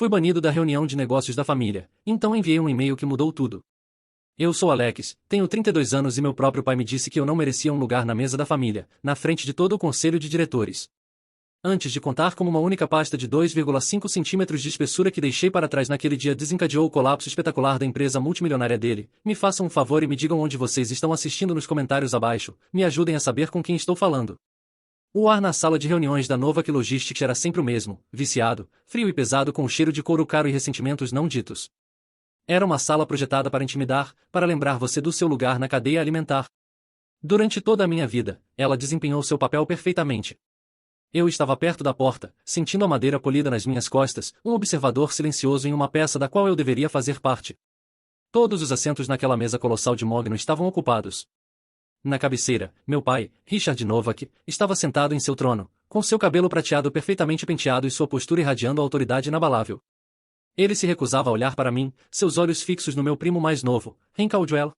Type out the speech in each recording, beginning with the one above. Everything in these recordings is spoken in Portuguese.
Fui banido da reunião de negócios da família, então enviei um e-mail que mudou tudo. Eu sou Alex, tenho 32 anos e meu próprio pai me disse que eu não merecia um lugar na mesa da família, na frente de todo o conselho de diretores. Antes de contar como uma única pasta de 2,5 centímetros de espessura que deixei para trás naquele dia desencadeou o colapso espetacular da empresa multimilionária dele, me façam um favor e me digam onde vocês estão assistindo nos comentários abaixo, me ajudem a saber com quem estou falando. O ar na sala de reuniões da Novak Logistics era sempre o mesmo, viciado, frio e pesado com o cheiro de couro caro e ressentimentos não ditos. Era uma sala projetada para intimidar, para lembrar você do seu lugar na cadeia alimentar. Durante toda a minha vida, ela desempenhou seu papel perfeitamente. Eu estava perto da porta, sentindo a madeira polida nas minhas costas, um observador silencioso em uma peça da qual eu deveria fazer parte. Todos os assentos naquela mesa colossal de mogno estavam ocupados. Na cabeceira, meu pai, Richard Novak, estava sentado em seu trono, com seu cabelo prateado perfeitamente penteado e sua postura irradiando a autoridade inabalável. Ele se recusava a olhar para mim, seus olhos fixos no meu primo mais novo, Ren Caldwell.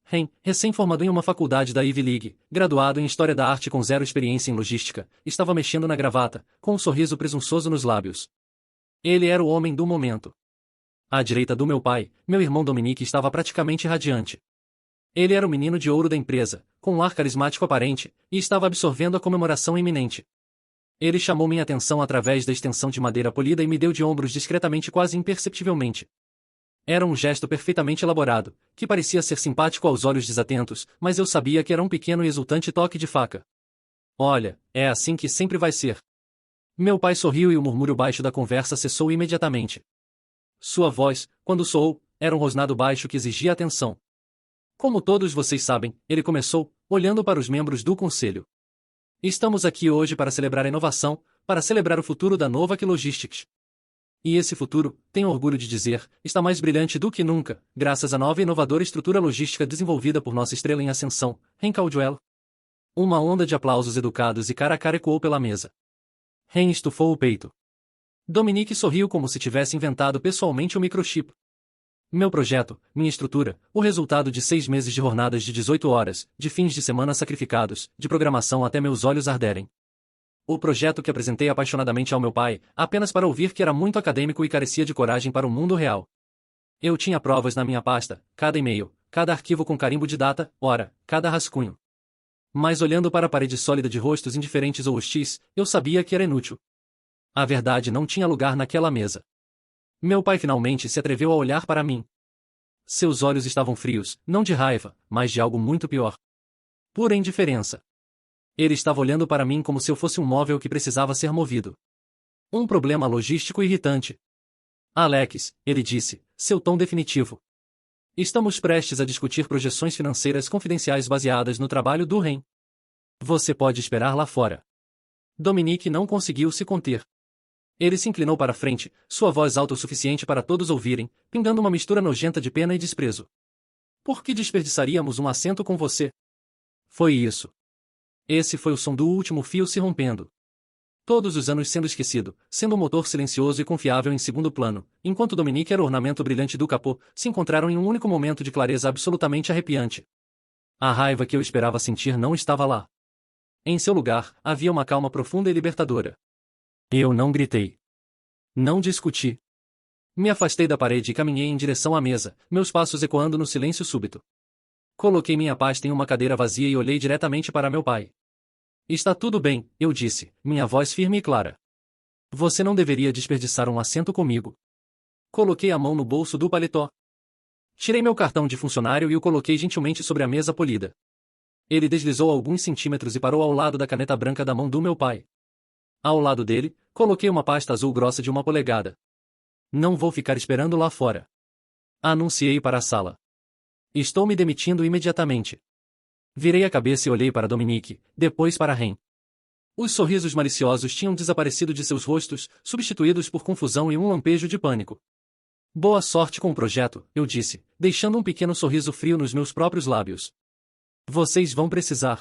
Ren, recém-formado em uma faculdade da Ivy League, graduado em História da Arte com zero experiência em logística, estava mexendo na gravata, com um sorriso presunçoso nos lábios. Ele era o homem do momento. À direita do meu pai, meu irmão Dominique estava praticamente radiante. Ele era o menino de ouro da empresa, com um ar carismático aparente, e estava absorvendo a comemoração iminente. Ele chamou minha atenção através da extensão de madeira polida e me deu de ombros discretamente quase imperceptivelmente. Era um gesto perfeitamente elaborado, que parecia ser simpático aos olhos desatentos, mas eu sabia que era um pequeno e exultante toque de faca. Olha, é assim que sempre vai ser. Meu pai sorriu e o murmúrio baixo da conversa cessou imediatamente. Sua voz, quando soou, era um rosnado baixo que exigia atenção. Como todos vocês sabem, ele começou, olhando para os membros do conselho. Estamos aqui hoje para celebrar a inovação, para celebrar o futuro da Novak Logistics. E esse futuro, tenho orgulho de dizer, está mais brilhante do que nunca, graças à nova e inovadora estrutura logística desenvolvida por nossa estrela em ascensão, Ren Caldwell. Uma onda de aplausos educados e cara a cara ecoou pela mesa. Ren estufou o peito. Dominique sorriu como se tivesse inventado pessoalmente o microchip. Meu projeto, minha estrutura, o resultado de 6 meses de jornadas de 18 horas, de fins de semana sacrificados, de programação até meus olhos arderem. O projeto que apresentei apaixonadamente ao meu pai, apenas para ouvir que era muito acadêmico e carecia de coragem para o mundo real. Eu tinha provas na minha pasta, cada e-mail, cada arquivo com carimbo de data, hora, cada rascunho. Mas olhando para a parede sólida de rostos indiferentes ou hostis, eu sabia que era inútil. A verdade não tinha lugar naquela mesa. Meu pai finalmente se atreveu a olhar para mim. Seus olhos estavam frios, não de raiva, mas de algo muito pior. Pura indiferença. Ele estava olhando para mim como se eu fosse um móvel que precisava ser movido. Um problema logístico irritante. Alex, ele disse, seu tom definitivo. Estamos prestes a discutir projeções financeiras confidenciais baseadas no trabalho do Ren. Você pode esperar lá fora. Dominique não conseguiu se conter. Ele se inclinou para a frente, sua voz alta o suficiente para todos ouvirem, pingando uma mistura nojenta de pena e desprezo. Por que desperdiçaríamos um assento com você? Foi isso. Esse foi o som do último fio se rompendo. Todos os anos sendo esquecido, sendo um motor silencioso e confiável em segundo plano, enquanto Dominique era o ornamento brilhante do capô, se encontraram em um único momento de clareza absolutamente arrepiante. A raiva que eu esperava sentir não estava lá. Em seu lugar, havia uma calma profunda e libertadora. Eu não gritei. Não discuti. Me afastei da parede e caminhei em direção à mesa, meus passos ecoando no silêncio súbito. Coloquei minha pasta em uma cadeira vazia e olhei diretamente para meu pai. Está tudo bem, eu disse, minha voz firme e clara. Você não deveria desperdiçar um assento comigo. Coloquei a mão no bolso do paletó. Tirei meu cartão de funcionário e o coloquei gentilmente sobre a mesa polida. Ele deslizou alguns centímetros e parou ao lado da caneta branca da mão do meu pai. Ao lado dele, coloquei uma pasta azul grossa de 1 polegada. Não vou ficar esperando lá fora. Anunciei para a sala. Estou me demitindo imediatamente. Virei a cabeça e olhei para Dominique, depois para Ren. Os sorrisos maliciosos tinham desaparecido de seus rostos, substituídos por confusão e um lampejo de pânico. Boa sorte com o projeto, eu disse, deixando um pequeno sorriso frio nos meus próprios lábios. Vocês vão precisar.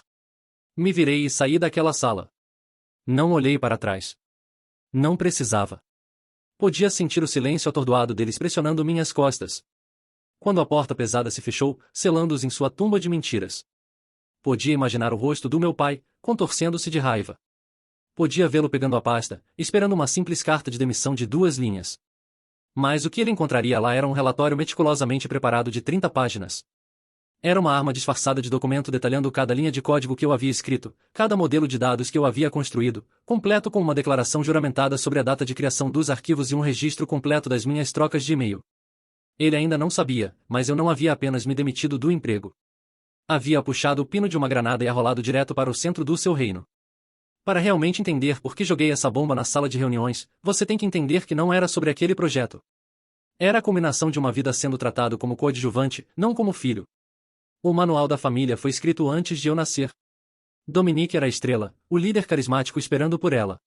Me virei e saí daquela sala. Não olhei para trás. Não precisava. Podia sentir o silêncio atordoado deles pressionando minhas costas. Quando a porta pesada se fechou, selando-os em sua tumba de mentiras. Podia imaginar o rosto do meu pai, contorcendo-se de raiva. Podia vê-lo pegando a pasta, esperando uma simples carta de demissão de 2 linhas. Mas o que ele encontraria lá era um relatório meticulosamente preparado de 30 páginas. Era uma arma disfarçada de documento detalhando cada linha de código que eu havia escrito, cada modelo de dados que eu havia construído, completo com uma declaração juramentada sobre a data de criação dos arquivos e um registro completo das minhas trocas de e-mail. Ele ainda não sabia, mas eu não havia apenas me demitido do emprego. Havia puxado o pino de uma granada e arrolado direto para o centro do seu reino. Para realmente entender por que joguei essa bomba na sala de reuniões, você tem que entender que não era sobre aquele projeto. Era a culminação de uma vida sendo tratado como coadjuvante, não como filho. O manual da família foi escrito antes de eu nascer. Dominique era a estrela, o líder carismático esperando por ela.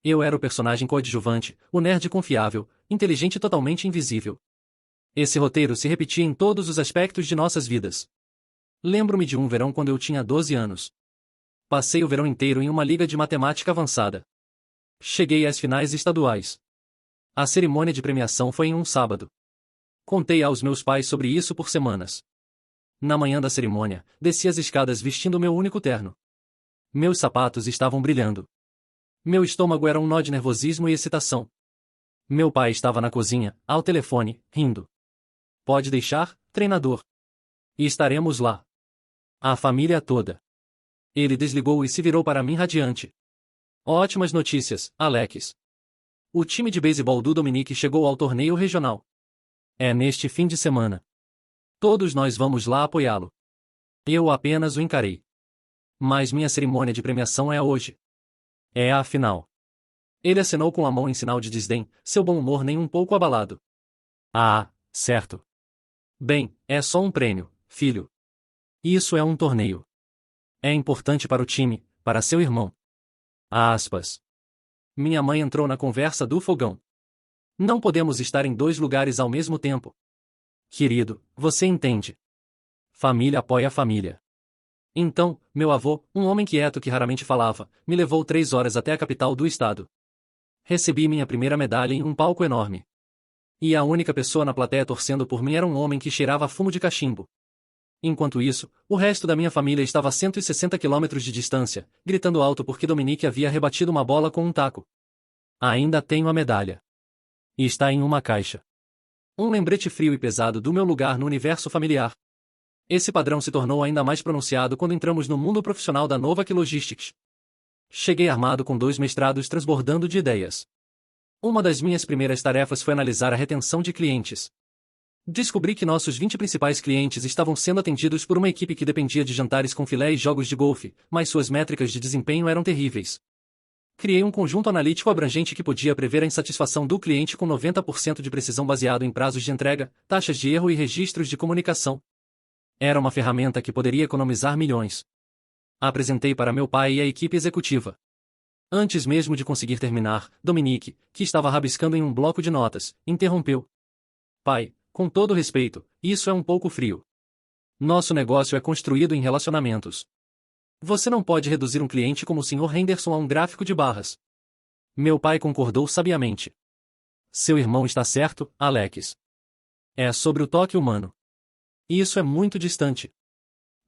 Eu era o personagem coadjuvante, o nerd confiável, inteligente e totalmente invisível. Esse roteiro se repetia em todos os aspectos de nossas vidas. Lembro-me de um verão quando eu tinha 12 anos. Passei o verão inteiro em uma liga de matemática avançada. Cheguei às finais estaduais. A cerimônia de premiação foi em um sábado. Contei aos meus pais sobre isso por semanas. Na manhã da cerimônia, desci as escadas vestindo meu único terno. Meus sapatos estavam brilhando. Meu estômago era um nó de nervosismo e excitação. Meu pai estava na cozinha, ao telefone, rindo. Pode deixar, treinador. E estaremos lá. A família toda. Ele desligou e se virou para mim radiante. Ótimas notícias, Alex. O time de beisebol do Dominique chegou ao torneio regional. É neste fim de semana. Todos nós vamos lá apoiá-lo. Eu apenas o encarei. Mas minha cerimônia de premiação é hoje. É a final. Ele acenou com a mão em sinal de desdém, seu bom humor nem um pouco abalado. Ah, certo. Bem, é só um prêmio, filho. Isso é um torneio. É importante para o time, para seu irmão. Aspas. Minha mãe entrou na conversa do fogão. Não podemos estar em dois lugares ao mesmo tempo. Querido, você entende. Família apoia a família. Então, meu avô, um homem quieto que raramente falava, me levou 3 horas até a capital do estado. Recebi minha primeira medalha em um palco enorme. E a única pessoa na plateia torcendo por mim era um homem que cheirava fumo de cachimbo. Enquanto isso, o resto da minha família estava a 160 quilômetros de distância, gritando alto porque Dominique havia rebatido uma bola com um taco. Ainda tenho a medalha. E está em uma caixa. Um lembrete frio e pesado do meu lugar no universo familiar. Esse padrão se tornou ainda mais pronunciado quando entramos no mundo profissional da Novak Logistics. Cheguei armado com 2 mestrados transbordando de ideias. Uma das minhas primeiras tarefas foi analisar a retenção de clientes. Descobri que nossos 20 principais clientes estavam sendo atendidos por uma equipe que dependia de jantares com filé e jogos de golfe, mas suas métricas de desempenho eram terríveis. Criei um conjunto analítico abrangente que podia prever a insatisfação do cliente com 90% de precisão baseado em prazos de entrega, taxas de erro e registros de comunicação. Era uma ferramenta que poderia economizar milhões. Apresentei para meu pai e a equipe executiva. Antes mesmo de conseguir terminar, Dominique, que estava rabiscando em um bloco de notas, interrompeu. Pai, com todo respeito, isso é um pouco frio. Nosso negócio é construído em relacionamentos. Você não pode reduzir um cliente como o Sr. Henderson a um gráfico de barras. Meu pai concordou sabiamente. Seu irmão está certo, Alex. É sobre o toque humano. Isso é muito distante.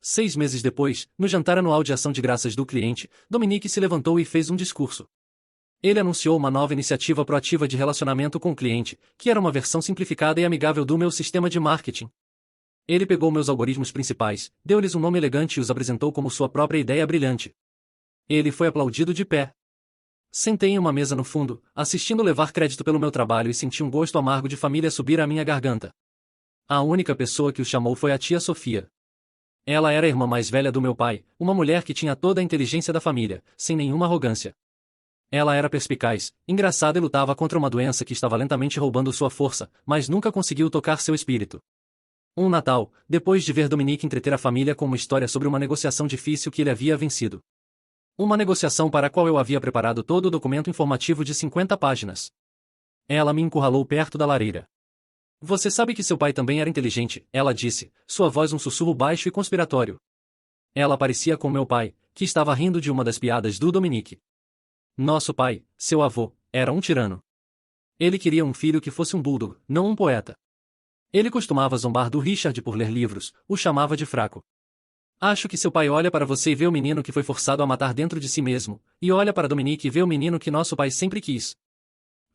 6 meses depois, no jantar anual de ação de graças do cliente, Dominique se levantou e fez um discurso. Ele anunciou uma nova iniciativa proativa de relacionamento com o cliente, que era uma versão simplificada e amigável do meu sistema de marketing. Ele pegou meus algoritmos principais, deu-lhes um nome elegante e os apresentou como sua própria ideia brilhante. Ele foi aplaudido de pé. Sentei em uma mesa no fundo, assistindo levar crédito pelo meu trabalho e senti um gosto amargo de família subir à minha garganta. A única pessoa que o chamou foi a tia Sofia. Ela era a irmã mais velha do meu pai, uma mulher que tinha toda a inteligência da família, sem nenhuma arrogância. Ela era perspicaz, engraçada e lutava contra uma doença que estava lentamente roubando sua força, mas nunca conseguiu tocar seu espírito. Um Natal, depois de ver Dominique entreter a família com uma história sobre uma negociação difícil que ele havia vencido. Uma negociação para a qual eu havia preparado todo o documento informativo de 50 páginas. Ela me encurralou perto da lareira. Você sabe que seu pai também era inteligente, ela disse, sua voz um sussurro baixo e conspiratório. Ela parecia com meu pai, que estava rindo de uma das piadas do Dominique. Nosso pai, seu avô, era um tirano. Ele queria um filho que fosse um bulldog, não um poeta. Ele costumava zombar do Richard por ler livros, o chamava de fraco. Acho que seu pai olha para você e vê o menino que foi forçado a matar dentro de si mesmo, e olha para Dominique e vê o menino que nosso pai sempre quis.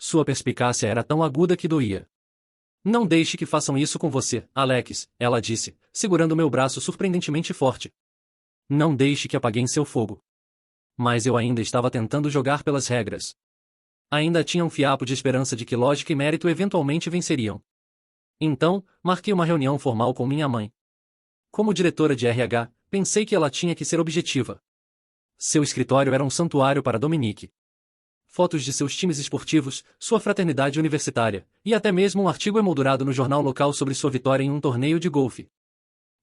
Sua perspicácia era tão aguda que doía. Não deixe que façam isso com você, Alex, ela disse, segurando meu braço surpreendentemente forte. Não deixe que apaguem seu fogo. Mas eu ainda estava tentando jogar pelas regras. Ainda tinha um fiapo de esperança de que lógica e mérito eventualmente venceriam. Então, marquei uma reunião formal com minha mãe. Como diretora de RH, pensei que ela tinha que ser objetiva. Seu escritório era um santuário para Dominique. Fotos de seus times esportivos, sua fraternidade universitária, e até mesmo um artigo emoldurado no jornal local sobre sua vitória em um torneio de golfe.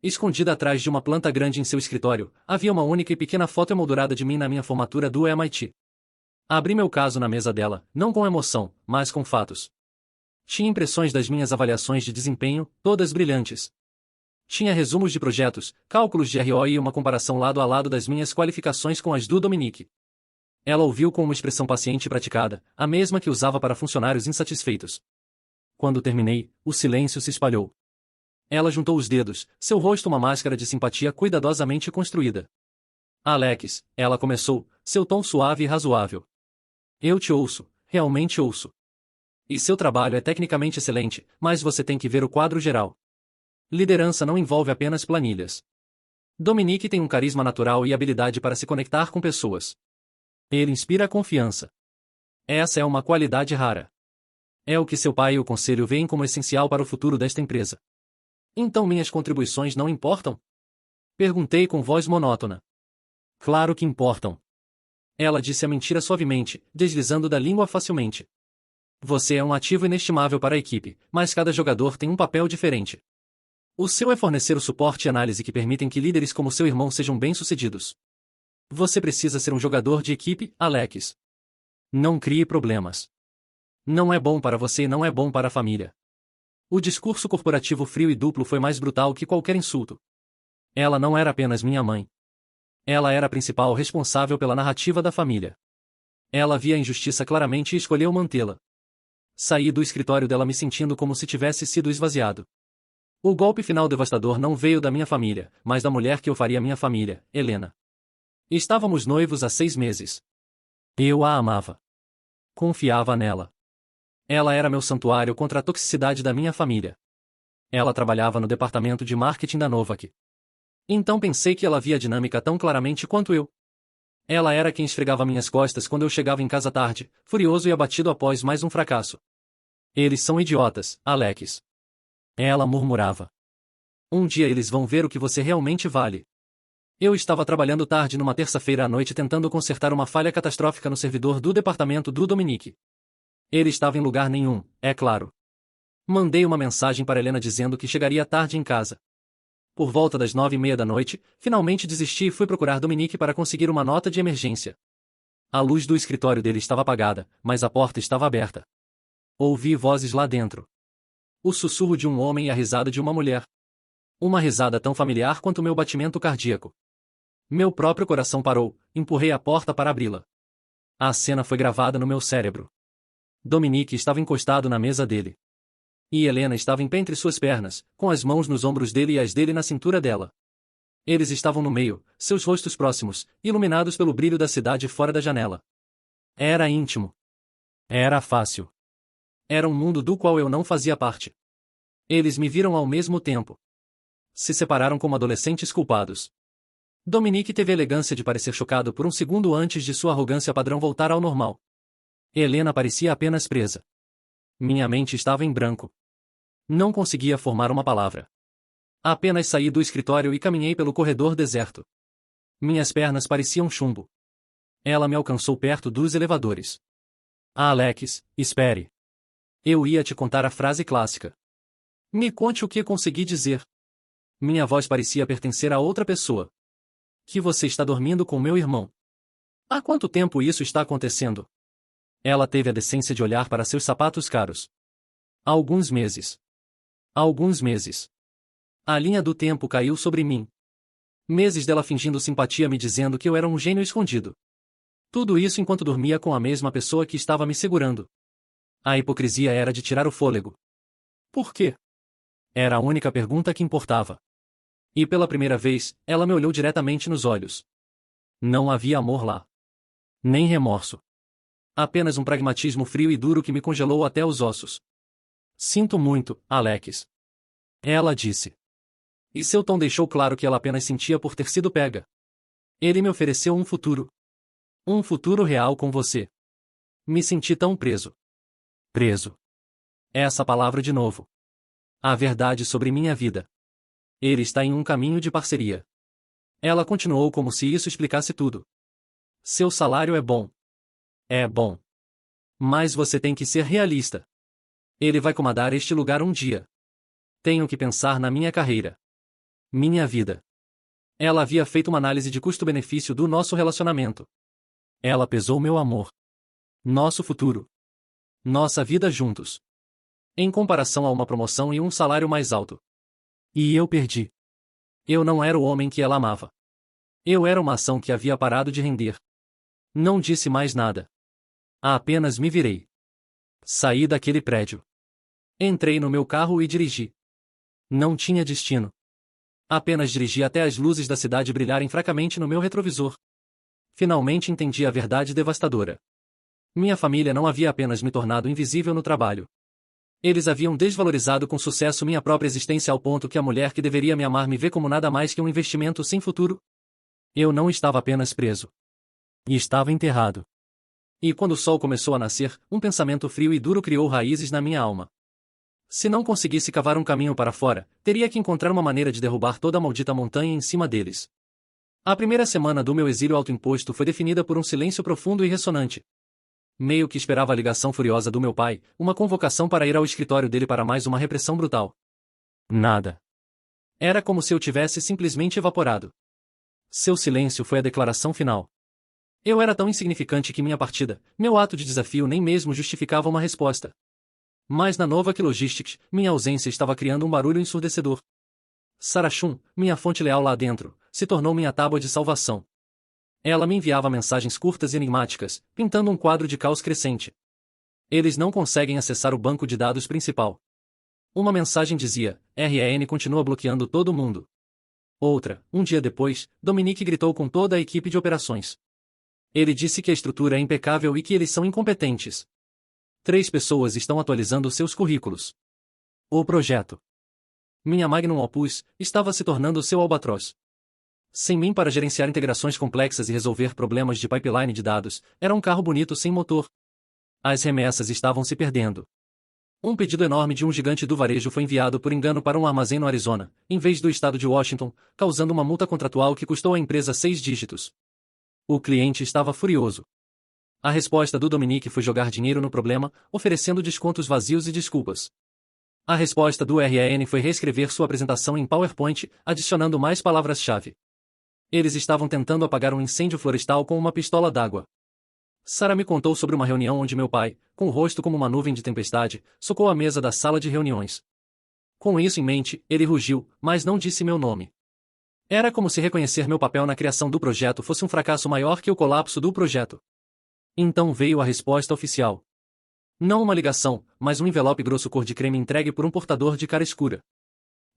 Escondida atrás de uma planta grande em seu escritório, havia uma única e pequena foto emoldurada de mim na minha formatura do MIT. Abri meu caso na mesa dela, não com emoção, mas com fatos. Tinha impressões das minhas avaliações de desempenho, todas brilhantes. Tinha resumos de projetos, cálculos de ROI e uma comparação lado a lado das minhas qualificações com as do Dominique. Ela ouviu com uma expressão paciente e praticada, a mesma que usava para funcionários insatisfeitos. Quando terminei, o silêncio se espalhou. Ela juntou os dedos, seu rosto uma máscara de simpatia cuidadosamente construída. Alex, ela começou, seu tom suave e razoável. Eu te ouço, realmente ouço. E seu trabalho é tecnicamente excelente, mas você tem que ver o quadro geral. Liderança não envolve apenas planilhas. Dominique tem um carisma natural e habilidade para se conectar com pessoas. Ele inspira confiança. Essa é uma qualidade rara. É o que seu pai e o conselho veem como essencial para o futuro desta empresa. Então minhas contribuições não importam? Perguntei com voz monótona. Claro que importam. Ela disse a mentira suavemente, deslizando da língua facilmente. Você é um ativo inestimável para a equipe, mas cada jogador tem um papel diferente. O seu é fornecer o suporte e análise que permitem que líderes como seu irmão sejam bem-sucedidos. Você precisa ser um jogador de equipe, Alex. Não crie problemas. Não é bom para você e não é bom para a família. O discurso corporativo frio e duplo foi mais brutal que qualquer insulto. Ela não era apenas minha mãe. Ela era a principal responsável pela narrativa da família. Ela via a injustiça claramente e escolheu mantê-la. Saí do escritório dela me sentindo como se tivesse sido esvaziado. O golpe final devastador não veio da minha família, mas da mulher que eu faria minha família, Helena. Estávamos noivos há 6 meses. Eu a amava. Confiava nela. Ela era meu santuário contra a toxicidade da minha família. Ela trabalhava no departamento de marketing da Novak. Então pensei que ela via a dinâmica tão claramente quanto eu. Ela era quem esfregava minhas costas quando eu chegava em casa tarde, furioso e abatido após mais um fracasso. Eles são idiotas, Alex. Ela murmurava. Um dia eles vão ver o que você realmente vale. Eu estava trabalhando tarde numa terça-feira à noite tentando consertar uma falha catastrófica no servidor do departamento do Dominique. Ele estava em lugar nenhum, é claro. Mandei uma mensagem para Helena dizendo que chegaria tarde em casa. Por volta das 9h30 da noite, finalmente desisti e fui procurar Dominique para conseguir uma nota de emergência. A luz do escritório dele estava apagada, mas a porta estava aberta. Ouvi vozes lá dentro. O sussurro de um homem e a risada de uma mulher. Uma risada tão familiar quanto meu batimento cardíaco. Meu próprio coração parou, empurrei a porta para abri-la. A cena foi gravada no meu cérebro. Dominique estava encostado na mesa dele. E Helena estava em pé entre suas pernas, com as mãos nos ombros dele e as dele na cintura dela. Eles estavam no meio, seus rostos próximos, iluminados pelo brilho da cidade fora da janela. Era íntimo. Era fácil. Era um mundo do qual eu não fazia parte. Eles me viram ao mesmo tempo. Se separaram como adolescentes culpados. Dominique teve a elegância de parecer chocado por um segundo antes de sua arrogância padrão voltar ao normal. Helena parecia apenas presa. Minha mente estava em branco. Não conseguia formar uma palavra. Apenas saí do escritório e caminhei pelo corredor deserto. Minhas pernas pareciam chumbo. Ela me alcançou perto dos elevadores. Alex, espere. Eu ia te contar a frase clássica. Me conte o que consegui dizer. Minha voz parecia pertencer a outra pessoa. Que você está dormindo com meu irmão. Há quanto tempo isso está acontecendo? Ela teve a decência de olhar para seus sapatos caros. Há alguns meses. Há alguns meses. A linha do tempo caiu sobre mim. Meses dela fingindo simpatia me dizendo que eu era um gênio escondido. Tudo isso enquanto dormia com a mesma pessoa que estava me segurando. A hipocrisia era de tirar o fôlego. Por quê? Era a única pergunta que importava. E pela primeira vez, ela me olhou diretamente nos olhos. Não havia amor lá. Nem remorso. Apenas um pragmatismo frio e duro que me congelou até os ossos. Sinto muito, Alex. Ela disse. E seu tom deixou claro que ela apenas sentia por ter sido pega. Ele me ofereceu um futuro. Um futuro real com você. Me senti tão preso. Preso. Essa palavra de novo. A verdade sobre minha vida. Ele está em um caminho de parceria. Ela continuou como se isso explicasse tudo. Seu salário é bom. É bom. Mas você tem que ser realista. Ele vai comandar este lugar um dia. Tenho que pensar na minha carreira. Minha vida. Ela havia feito uma análise de custo-benefício do nosso relacionamento. Ela pesou meu amor. Nosso futuro. Nossa vida juntos. Em comparação a uma promoção e um salário mais alto. E eu perdi. Eu não era o homem que ela amava. Eu era uma ação que havia parado de render. Não disse mais nada. Apenas me virei. Saí daquele prédio. Entrei no meu carro e dirigi. Não tinha destino. Apenas dirigi até as luzes da cidade brilharem fracamente no meu retrovisor. Finalmente entendi a verdade devastadora. Minha família não havia apenas me tornado invisível no trabalho. Eles haviam desvalorizado com sucesso minha própria existência ao ponto que a mulher que deveria me amar me vê como nada mais que um investimento sem futuro. Eu não estava apenas preso. E estava enterrado. E quando o sol começou a nascer, um pensamento frio e duro criou raízes na minha alma. Se não conseguisse cavar um caminho para fora, teria que encontrar uma maneira de derrubar toda a maldita montanha em cima deles. A primeira semana do meu exílio autoimposto foi definida por um silêncio profundo e ressonante. Meio que esperava a ligação furiosa do meu pai, uma convocação para ir ao escritório dele para mais uma repressão brutal. Nada. Era como se eu tivesse simplesmente evaporado. Seu silêncio foi a declaração final. Eu era tão insignificante que minha partida, meu ato de desafio nem mesmo justificava uma resposta. Mas na Novak Logistics, minha ausência estava criando um barulho ensurdecedor. Sarah Chun, minha fonte leal lá dentro, se tornou minha tábua de salvação. Ela me enviava mensagens curtas e enigmáticas, pintando um quadro de caos crescente. Eles não conseguem acessar o banco de dados principal. Uma mensagem dizia: RN continua bloqueando todo mundo. Outra, um dia depois, Dominique gritou com toda a equipe de operações. Ele disse que a estrutura é impecável e que eles são incompetentes. 3 pessoas estão atualizando seus currículos. O projeto. Minha Magnum Opus estava se tornando seu albatroz. Sem mim para gerenciar integrações complexas e resolver problemas de pipeline de dados, era um carro bonito sem motor. As remessas estavam se perdendo. Um pedido enorme de um gigante do varejo foi enviado por engano para um armazém no Arizona, em vez do estado de Washington, causando uma multa contratual que custou à empresa 6 dígitos. O cliente estava furioso. A resposta do Dominique foi jogar dinheiro no problema, oferecendo descontos vazios e desculpas. A resposta do RN foi reescrever sua apresentação em PowerPoint, adicionando mais palavras-chave. Eles estavam tentando apagar um incêndio florestal com uma pistola d'água. Sarah me contou sobre uma reunião onde meu pai, com o rosto como uma nuvem de tempestade, socou a mesa da sala de reuniões. Com isso em mente, ele rugiu, mas não disse meu nome. Era como se reconhecer meu papel na criação do projeto fosse um fracasso maior que o colapso do projeto. Então veio a resposta oficial. Não uma ligação, mas um envelope grosso cor de creme entregue por um portador de cara escura.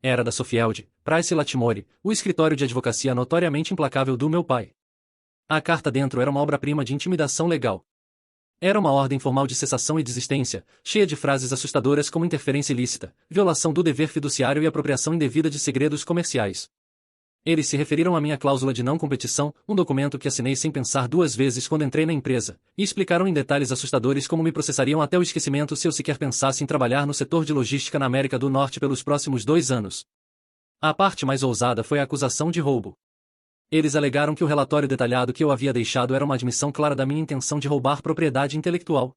Era da Sofield, Price Latimore, o escritório de advocacia notoriamente implacável do meu pai. A carta dentro era uma obra-prima de intimidação legal. Era uma ordem formal de cessação e desistência, cheia de frases assustadoras como interferência ilícita, violação do dever fiduciário e apropriação indevida de segredos comerciais. Eles se referiram à minha cláusula de não competição, um documento que assinei sem pensar 2 vezes quando entrei na empresa, e explicaram em detalhes assustadores como me processariam até o esquecimento se eu sequer pensasse em trabalhar no setor de logística na América do Norte pelos próximos 2 anos. A parte mais ousada foi a acusação de roubo. Eles alegaram que o relatório detalhado que eu havia deixado era uma admissão clara da minha intenção de roubar propriedade intelectual.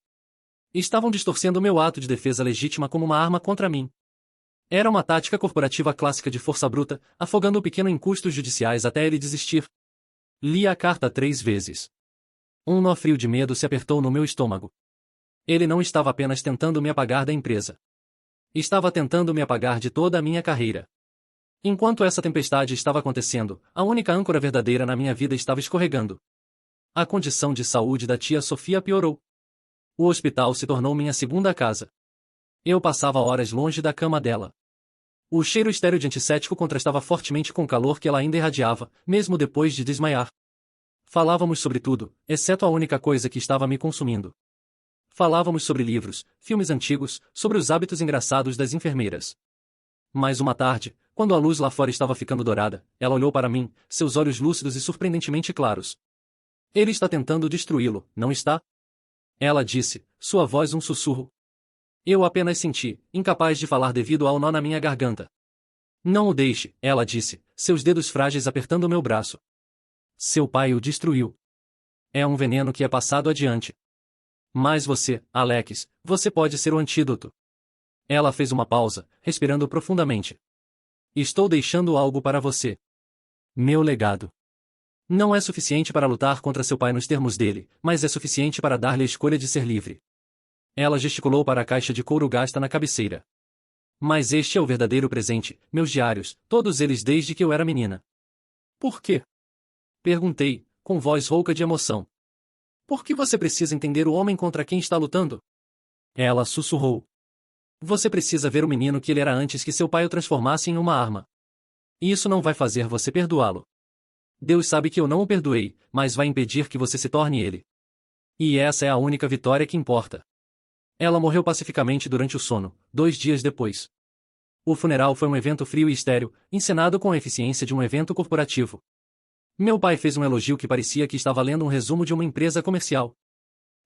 Estavam distorcendo meu ato de defesa legítima como uma arma contra mim. Era uma tática corporativa clássica de força bruta, afogando o pequeno em custos judiciais até ele desistir. Li a carta 3 vezes. Um nó frio de medo se apertou no meu estômago. Ele não estava apenas tentando me apagar da empresa. Estava tentando me apagar de toda a minha carreira. Enquanto essa tempestade estava acontecendo, a única âncora verdadeira na minha vida estava escorregando. A condição de saúde da tia Sofia piorou. O hospital se tornou minha segunda casa. Eu passava horas longe da cama dela. O cheiro estéril de antisséptico contrastava fortemente com o calor que ela ainda irradiava, mesmo depois de desmaiar. Falávamos sobre tudo, exceto a única coisa que estava me consumindo. Falávamos sobre livros, filmes antigos, sobre os hábitos engraçados das enfermeiras. Mas uma tarde, quando a luz lá fora estava ficando dourada, ela olhou para mim, seus olhos lúcidos e surpreendentemente claros. Ele está tentando destruí-lo, não está? Ela disse, sua voz um sussurro. Eu apenas senti, incapaz de falar devido ao nó na minha garganta. Não o deixe, ela disse, seus dedos frágeis apertando meu braço. Seu pai o destruiu. É um veneno que é passado adiante. Mas você, Alex, você pode ser o antídoto. Ela fez uma pausa, respirando profundamente. Estou deixando algo para você. Meu legado. Não é suficiente para lutar contra seu pai nos termos dele, mas é suficiente para dar-lhe a escolha de ser livre. Ela gesticulou para a caixa de couro gasta na cabeceira. Mas este é o verdadeiro presente, meus diários, todos eles desde que eu era menina. Por quê? Perguntei, com voz rouca de emoção. Por que você precisa entender o homem contra quem está lutando? Ela sussurrou. Você precisa ver o menino que ele era antes que seu pai o transformasse em uma arma. Isso não vai fazer você perdoá-lo. Deus sabe que eu não o perdoei, mas vai impedir que você se torne ele. E essa é a única vitória que importa. Ela morreu pacificamente durante o sono, 2 dias depois. O funeral foi um evento frio e estéril, encenado com a eficiência de um evento corporativo. Meu pai fez um elogio que parecia que estava lendo um resumo de uma empresa comercial.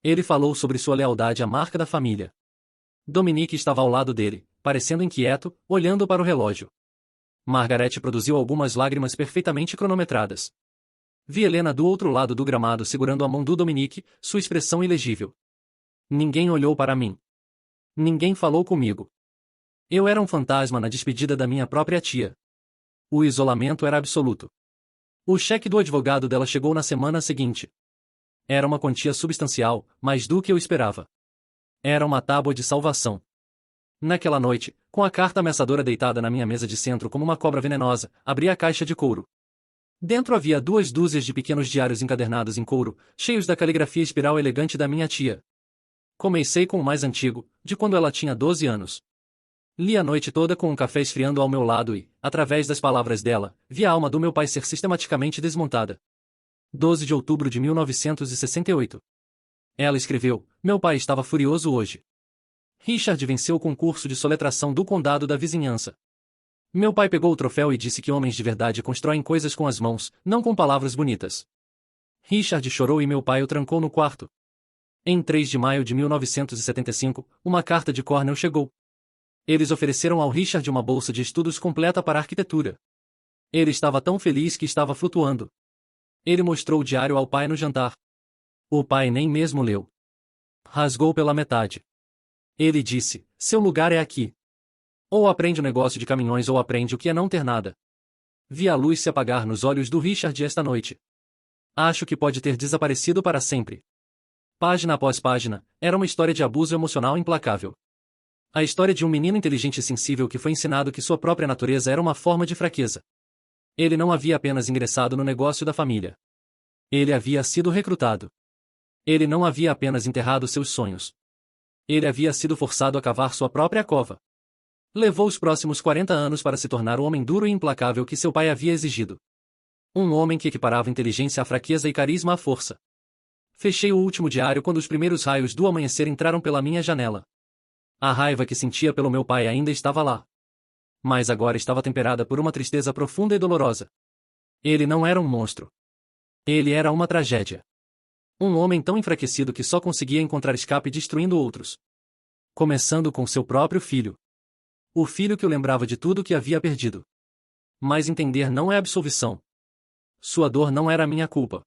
Ele falou sobre sua lealdade à marca da família. Dominique estava ao lado dele, parecendo inquieto, olhando para o relógio. Margaret produziu algumas lágrimas perfeitamente cronometradas. Vi Helena do outro lado do gramado segurando a mão do Dominique, sua expressão ilegível. Ninguém olhou para mim. Ninguém falou comigo. Eu era um fantasma na despedida da minha própria tia. O isolamento era absoluto. O cheque do advogado dela chegou na semana seguinte. Era uma quantia substancial, mais do que eu esperava. Era uma tábua de salvação. Naquela noite, com a carta ameaçadora deitada na minha mesa de centro como uma cobra venenosa, abri a caixa de couro. Dentro havia 2 dúzias de pequenos diários encadernados em couro, cheios da caligrafia espiral elegante da minha tia. Comecei com o mais antigo, de quando ela tinha 12 anos. Li a noite toda com um café esfriando ao meu lado e, através das palavras dela, vi a alma do meu pai ser sistematicamente desmontada. 12 de outubro de 1968. Ela escreveu, meu pai estava furioso hoje. Richard venceu o concurso de soletração do condado da vizinhança. Meu pai pegou o troféu e disse que homens de verdade constroem coisas com as mãos, não com palavras bonitas. Richard chorou e meu pai o trancou no quarto. Em 3 de maio de 1975, uma carta de Cornell chegou. Eles ofereceram ao Richard uma bolsa de estudos completa para arquitetura. Ele estava tão feliz que estava flutuando. Ele mostrou o diário ao pai no jantar. O pai nem mesmo leu. Rasgou pela metade. Ele disse, seu lugar é aqui. Ou aprende o negócio de caminhões ou aprende o que é não ter nada. Vi a luz se apagar nos olhos do Richard esta noite. Acho que pode ter desaparecido para sempre. Página após página, era uma história de abuso emocional implacável. A história de um menino inteligente e sensível que foi ensinado que sua própria natureza era uma forma de fraqueza. Ele não havia apenas ingressado no negócio da família. Ele havia sido recrutado. Ele não havia apenas enterrado seus sonhos. Ele havia sido forçado a cavar sua própria cova. Levou os próximos 40 anos para se tornar o homem duro e implacável que seu pai havia exigido. Um homem que equiparava inteligência à fraqueza e carisma à força. Fechei o último diário quando os primeiros raios do amanhecer entraram pela minha janela. A raiva que sentia pelo meu pai ainda estava lá. Mas agora estava temperada por uma tristeza profunda e dolorosa. Ele não era um monstro. Ele era uma tragédia. Um homem tão enfraquecido que só conseguia encontrar escape destruindo outros. Começando com seu próprio filho. O filho que o lembrava de tudo que havia perdido. Mas entender não é absolvição. Sua dor não era minha culpa.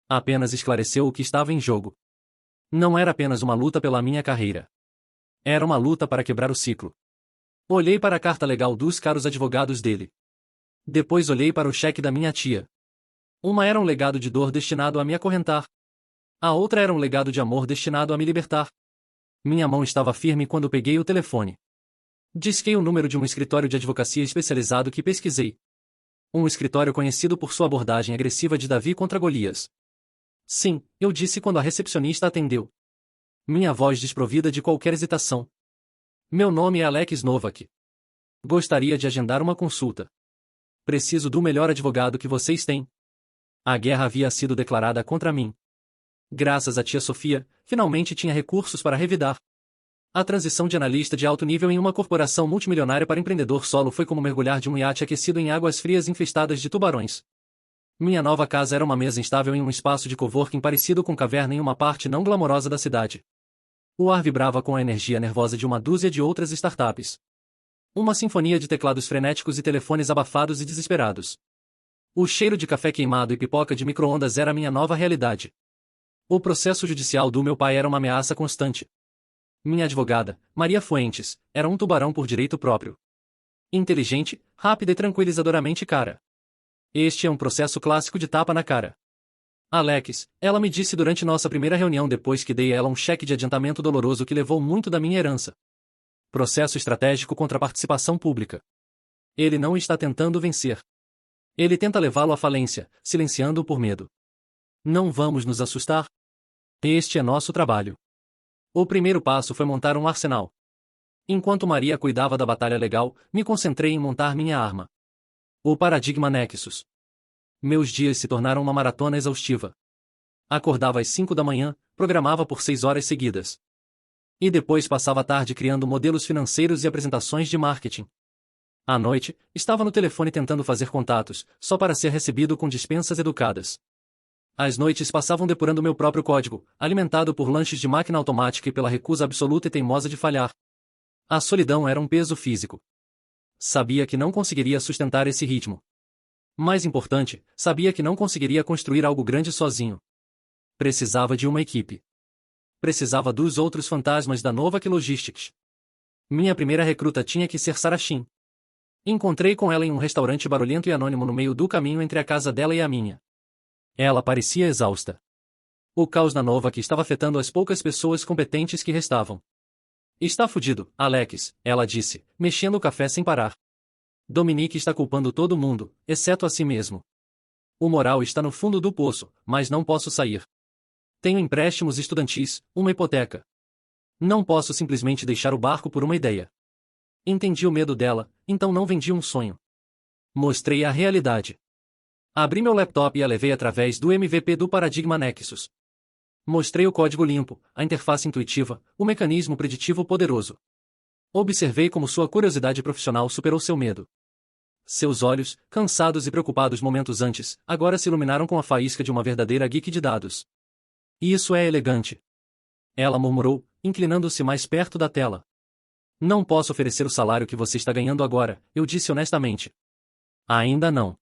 Apenas esclareceu o que estava em jogo. Não era apenas uma luta pela minha carreira. Era uma luta para quebrar o ciclo. Olhei para a carta legal dos caros advogados dele. Depois olhei para o cheque da minha tia. Uma era um legado de dor destinado a me acorrentar. A outra era um legado de amor destinado a me libertar. Minha mão estava firme quando peguei o telefone. Disquei o número de um escritório de advocacia especializado que pesquisei. Um escritório conhecido por sua abordagem agressiva de Davi contra Golias. Sim, eu disse quando a recepcionista atendeu. Minha voz desprovida de qualquer hesitação. Meu nome é Alex Novak. Gostaria de agendar uma consulta. Preciso do melhor advogado que vocês têm. A guerra havia sido declarada contra mim. Graças à tia Sofia, finalmente tinha recursos para revidar. A transição de analista de alto nível em uma corporação multimilionária para empreendedor solo foi como mergulhar de um iate aquecido em águas frias infestadas de tubarões. Minha nova casa era uma mesa instável em um espaço de coworking parecido com caverna em uma parte não glamourosa da cidade. O ar vibrava com a energia nervosa de uma dúzia de outras startups. Uma sinfonia de teclados frenéticos e telefones abafados e desesperados. O cheiro de café queimado e pipoca de micro-ondas era minha nova realidade. O processo judicial do meu pai era uma ameaça constante. Minha advogada, Maria Fuentes, era um tubarão por direito próprio. Inteligente, rápida e tranquilizadoramente cara. Este é um processo clássico de tapa na cara. Alex, ela me disse durante nossa primeira reunião depois que dei a ela um cheque de adiantamento doloroso que levou muito da minha herança. Processo estratégico contra a participação pública. Ele não está tentando vencer. Ele tenta levá-lo à falência, silenciando-o por medo. Não vamos nos assustar. Este é nosso trabalho. O primeiro passo foi montar um arsenal. Enquanto Maria cuidava da batalha legal, me concentrei em montar minha arma. O paradigma Nexus. Meus dias se tornaram uma maratona exaustiva. Acordava às 5 da manhã, programava por 6 horas seguidas. E depois passava a tarde criando modelos financeiros e apresentações de marketing. À noite, estava no telefone tentando fazer contatos, só para ser recebido com dispensas educadas. As noites passavam depurando meu próprio código, alimentado por lanches de máquina automática e pela recusa absoluta e teimosa de falhar. A solidão era um peso físico. Sabia que não conseguiria sustentar esse ritmo. Mais importante, sabia que não conseguiria construir algo grande sozinho. Precisava de uma equipe. Precisava dos outros fantasmas da Novak Logistics. Minha primeira recruta tinha que ser Sarah Shin. Encontrei com ela em um restaurante barulhento e anônimo no meio do caminho entre a casa dela e a minha. Ela parecia exausta. O caos na Novak estava afetando as poucas pessoas competentes que restavam. Está fudido, Alex, ela disse, mexendo o café sem parar. Dominique está culpando todo mundo, exceto a si mesmo. O moral está no fundo do poço, mas não posso sair. Tenho empréstimos estudantis, uma hipoteca. Não posso simplesmente deixar o barco por uma ideia. Entendi o medo dela, então não vendi um sonho. Mostrei a realidade. Abri meu laptop e a levei através do MVP do Paradigma Nexus. Mostrei o código limpo, a interface intuitiva, o mecanismo preditivo poderoso. Observei como sua curiosidade profissional superou seu medo. Seus olhos, cansados e preocupados momentos antes, agora se iluminaram com a faísca de uma verdadeira geek de dados. Isso é elegante. Ela murmurou, inclinando-se mais perto da tela. Não posso oferecer o salário que você está ganhando agora, eu disse honestamente. Ainda não.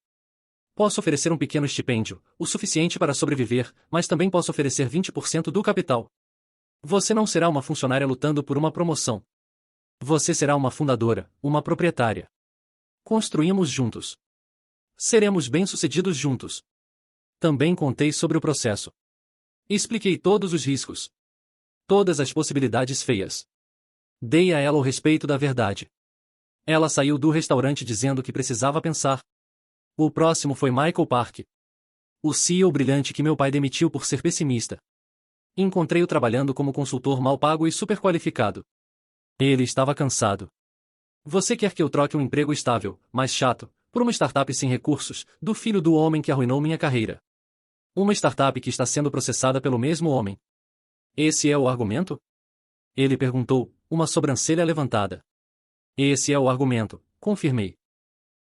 Posso oferecer um pequeno estipêndio, o suficiente para sobreviver, mas também posso oferecer 20% do capital. Você não será uma funcionária lutando por uma promoção. Você será uma fundadora, uma proprietária. Construímos juntos. Seremos bem-sucedidos juntos. Também contei sobre o processo. Expliquei todos os riscos. Todas as possibilidades feias. Dei a ela o respeito da verdade. Ela saiu do restaurante dizendo que precisava pensar. O próximo foi Michael Park. O CEO brilhante que meu pai demitiu por ser pessimista. Encontrei-o trabalhando como consultor mal pago e superqualificado. Ele estava cansado. Você quer que eu troque um emprego estável, mas chato, por uma startup sem recursos, do filho do homem que arruinou minha carreira? Uma startup que está sendo processada pelo mesmo homem. Esse é o argumento? Ele perguntou, uma sobrancelha levantada. Esse é o argumento, confirmei.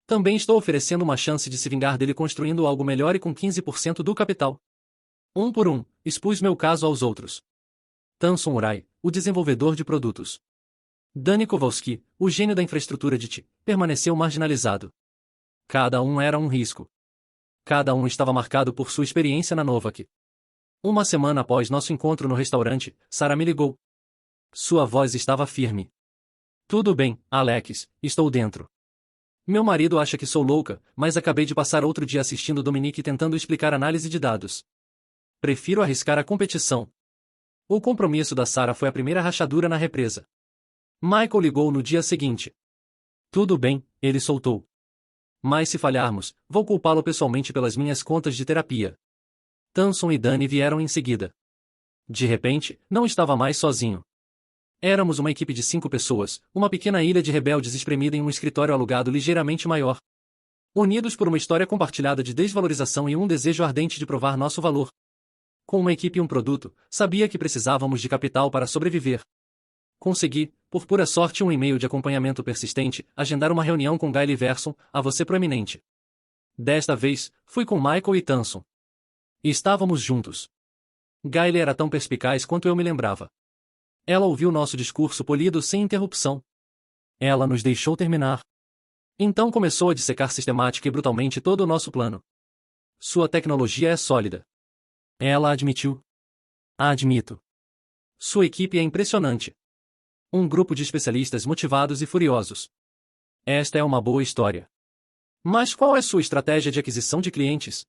Também estou oferecendo uma chance de se vingar dele construindo algo melhor e com 15% do capital. Um por um, expus meu caso aos outros. Tanson Urai, o desenvolvedor de produtos. Dani Kowalski, o gênio da infraestrutura de TI, permaneceu marginalizado. Cada um era um risco. Cada um estava marcado por sua experiência na Novak. Uma semana após nosso encontro no restaurante, Sarah me ligou. Sua voz estava firme. Tudo bem, Alex, estou dentro. Meu marido acha que sou louca, mas acabei de passar outro dia assistindo Dominique tentando explicar análise de dados. Prefiro arriscar a competição. O compromisso da Sarah foi a primeira rachadura na represa. Michael ligou no dia seguinte. Tudo bem, ele soltou. Mas se falharmos, vou culpá-lo pessoalmente pelas minhas contas de terapia. Tanson e Dani vieram em seguida. De repente, não estava mais sozinho. Éramos uma equipe de 5 pessoas, uma pequena ilha de rebeldes espremida em um escritório alugado ligeiramente maior. Unidos por uma história compartilhada de desvalorização e um desejo ardente de provar nosso valor. Com uma equipe e um produto, sabia que precisávamos de capital para sobreviver. Consegui, por pura sorte, um e-mail de acompanhamento persistente, agendar uma reunião com Guy Leverson, a você proeminente. Desta vez, fui com Michael e Tanson. Estávamos juntos. Guy era tão perspicaz quanto eu me lembrava. Ela ouviu nosso discurso polido sem interrupção. Ela nos deixou terminar. Então começou a dissecar sistemática e brutalmente todo o nosso plano. Sua tecnologia é sólida. Ela admitiu. Admito. Sua equipe é impressionante. Um grupo de especialistas motivados e furiosos. Esta é uma boa história. Mas qual é sua estratégia de aquisição de clientes?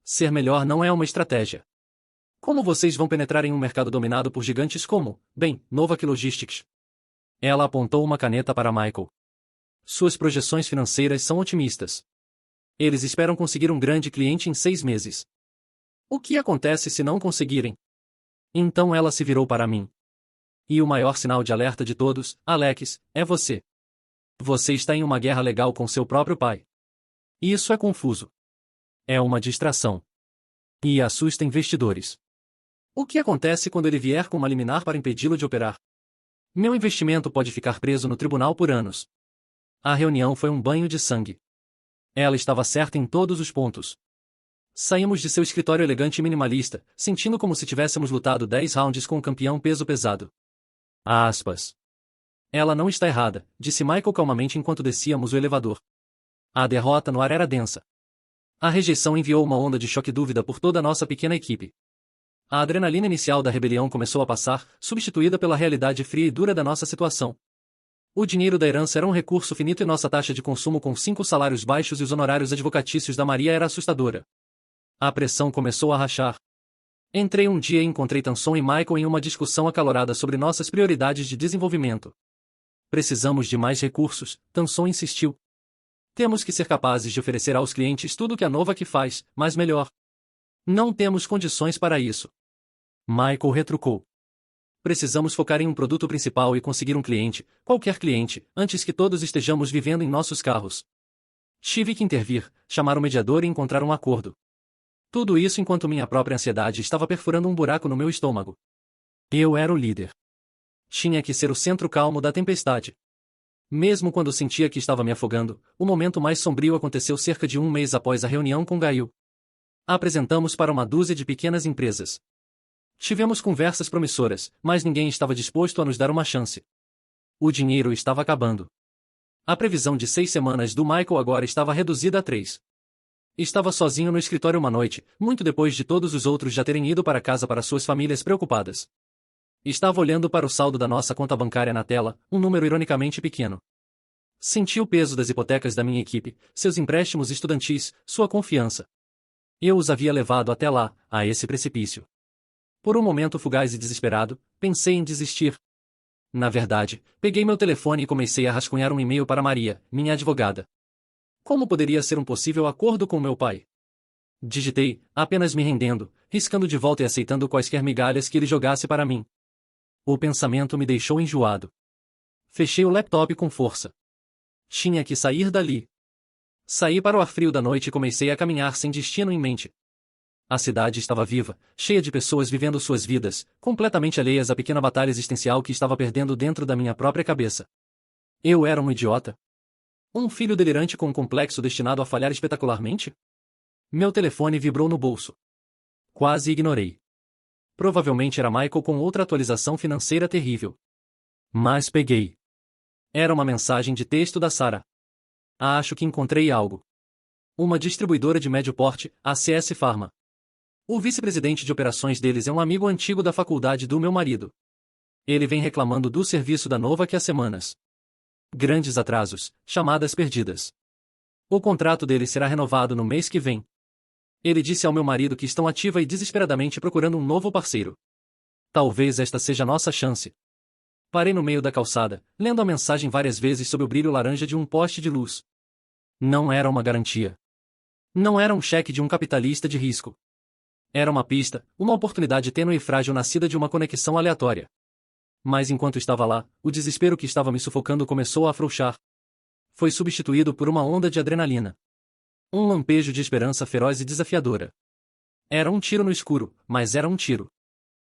Ser melhor não é uma estratégia. Como vocês vão penetrar em um mercado dominado por gigantes como, Novak Logistics? Ela apontou uma caneta para Michael. Suas projeções financeiras são otimistas. Eles esperam conseguir um grande cliente em 6 meses. O que acontece se não conseguirem? Então ela se virou para mim. E o maior sinal de alerta de todos, Alex, é você. Você está em uma guerra legal com seu próprio pai. Isso é confuso. É uma distração. E assusta investidores. O que acontece quando ele vier com uma liminar para impedi-lo de operar? Meu investimento pode ficar preso no tribunal por anos. A reunião foi um banho de sangue. Ela estava certa em todos os pontos. Saímos de seu escritório elegante e minimalista, sentindo como se tivéssemos lutado 10 rounds com o campeão peso pesado. Aspas. Ela não está errada, disse Michael calmamente enquanto descíamos o elevador. A derrota no ar era densa. A rejeição enviou uma onda de choque e dúvida por toda a nossa pequena equipe. A adrenalina inicial da rebelião começou a passar, substituída pela realidade fria e dura da nossa situação. O dinheiro da herança era um recurso finito e nossa taxa de consumo com 5 salários baixos e os honorários advocatícios da Maria era assustadora. A pressão começou a rachar. Entrei um dia e encontrei Tanson e Michael em uma discussão acalorada sobre nossas prioridades de desenvolvimento. Precisamos de mais recursos, Tanson insistiu. Temos que ser capazes de oferecer aos clientes tudo o que a Novak faz, mas melhor. Não temos condições para isso. Michael retrucou. Precisamos focar em um produto principal e conseguir um cliente, qualquer cliente, antes que todos estejamos vivendo em nossos carros. Tive que intervir, chamar o mediador e encontrar um acordo. Tudo isso enquanto minha própria ansiedade estava perfurando um buraco no meu estômago. Eu era o líder. Tinha que ser o centro calmo da tempestade. Mesmo quando sentia que estava me afogando, o momento mais sombrio aconteceu cerca de um mês após a reunião com Gail. Apresentamos para uma dúzia de pequenas empresas. Tivemos conversas promissoras, mas ninguém estava disposto a nos dar uma chance. O dinheiro estava acabando. A previsão de 6 semanas do Michael agora estava reduzida a 3. Estava sozinho no escritório uma noite, muito depois de todos os outros já terem ido para casa para suas famílias preocupadas. Estava olhando para o saldo da nossa conta bancária na tela, um número ironicamente pequeno. Senti o peso das hipotecas da minha equipe, seus empréstimos estudantis, sua confiança. Eu os havia levado até lá, a esse precipício. Por um momento fugaz e desesperado, pensei em desistir. Na verdade, peguei meu telefone e comecei a rascunhar um e-mail para Maria, minha advogada. Como poderia ser um possível acordo com meu pai? Digitei, apenas me rendendo, riscando de volta e aceitando quaisquer migalhas que ele jogasse para mim. O pensamento me deixou enjoado. Fechei o laptop com força. Tinha que sair dali. Saí para o ar frio da noite e comecei a caminhar sem destino em mente. A cidade estava viva, cheia de pessoas vivendo suas vidas, completamente alheias à pequena batalha existencial que estava perdendo dentro da minha própria cabeça. Eu era um idiota? Um filho delirante com um complexo destinado a falhar espetacularmente? Meu telefone vibrou no bolso. Quase ignorei. Provavelmente era Michael com outra atualização financeira terrível. Mas peguei. Era uma mensagem de texto da Sarah. Acho que encontrei algo. Uma distribuidora de médio porte, a CS Pharma. O vice-presidente de operações deles é um amigo antigo da faculdade do meu marido. Ele vem reclamando do serviço da Novak há semanas. Grandes atrasos, chamadas perdidas. O contrato dele será renovado no mês que vem. Ele disse ao meu marido que estão ativa e desesperadamente procurando um novo parceiro. Talvez esta seja a nossa chance. Parei no meio da calçada, lendo a mensagem várias vezes sob o brilho laranja de um poste de luz. Não era uma garantia. Não era um cheque de um capitalista de risco. Era uma pista, uma oportunidade tênue e frágil nascida de uma conexão aleatória. Mas enquanto estava lá, o desespero que estava me sufocando começou a afrouxar. Foi substituído por uma onda de adrenalina. Um lampejo de esperança feroz e desafiadora. Era um tiro no escuro, mas era um tiro.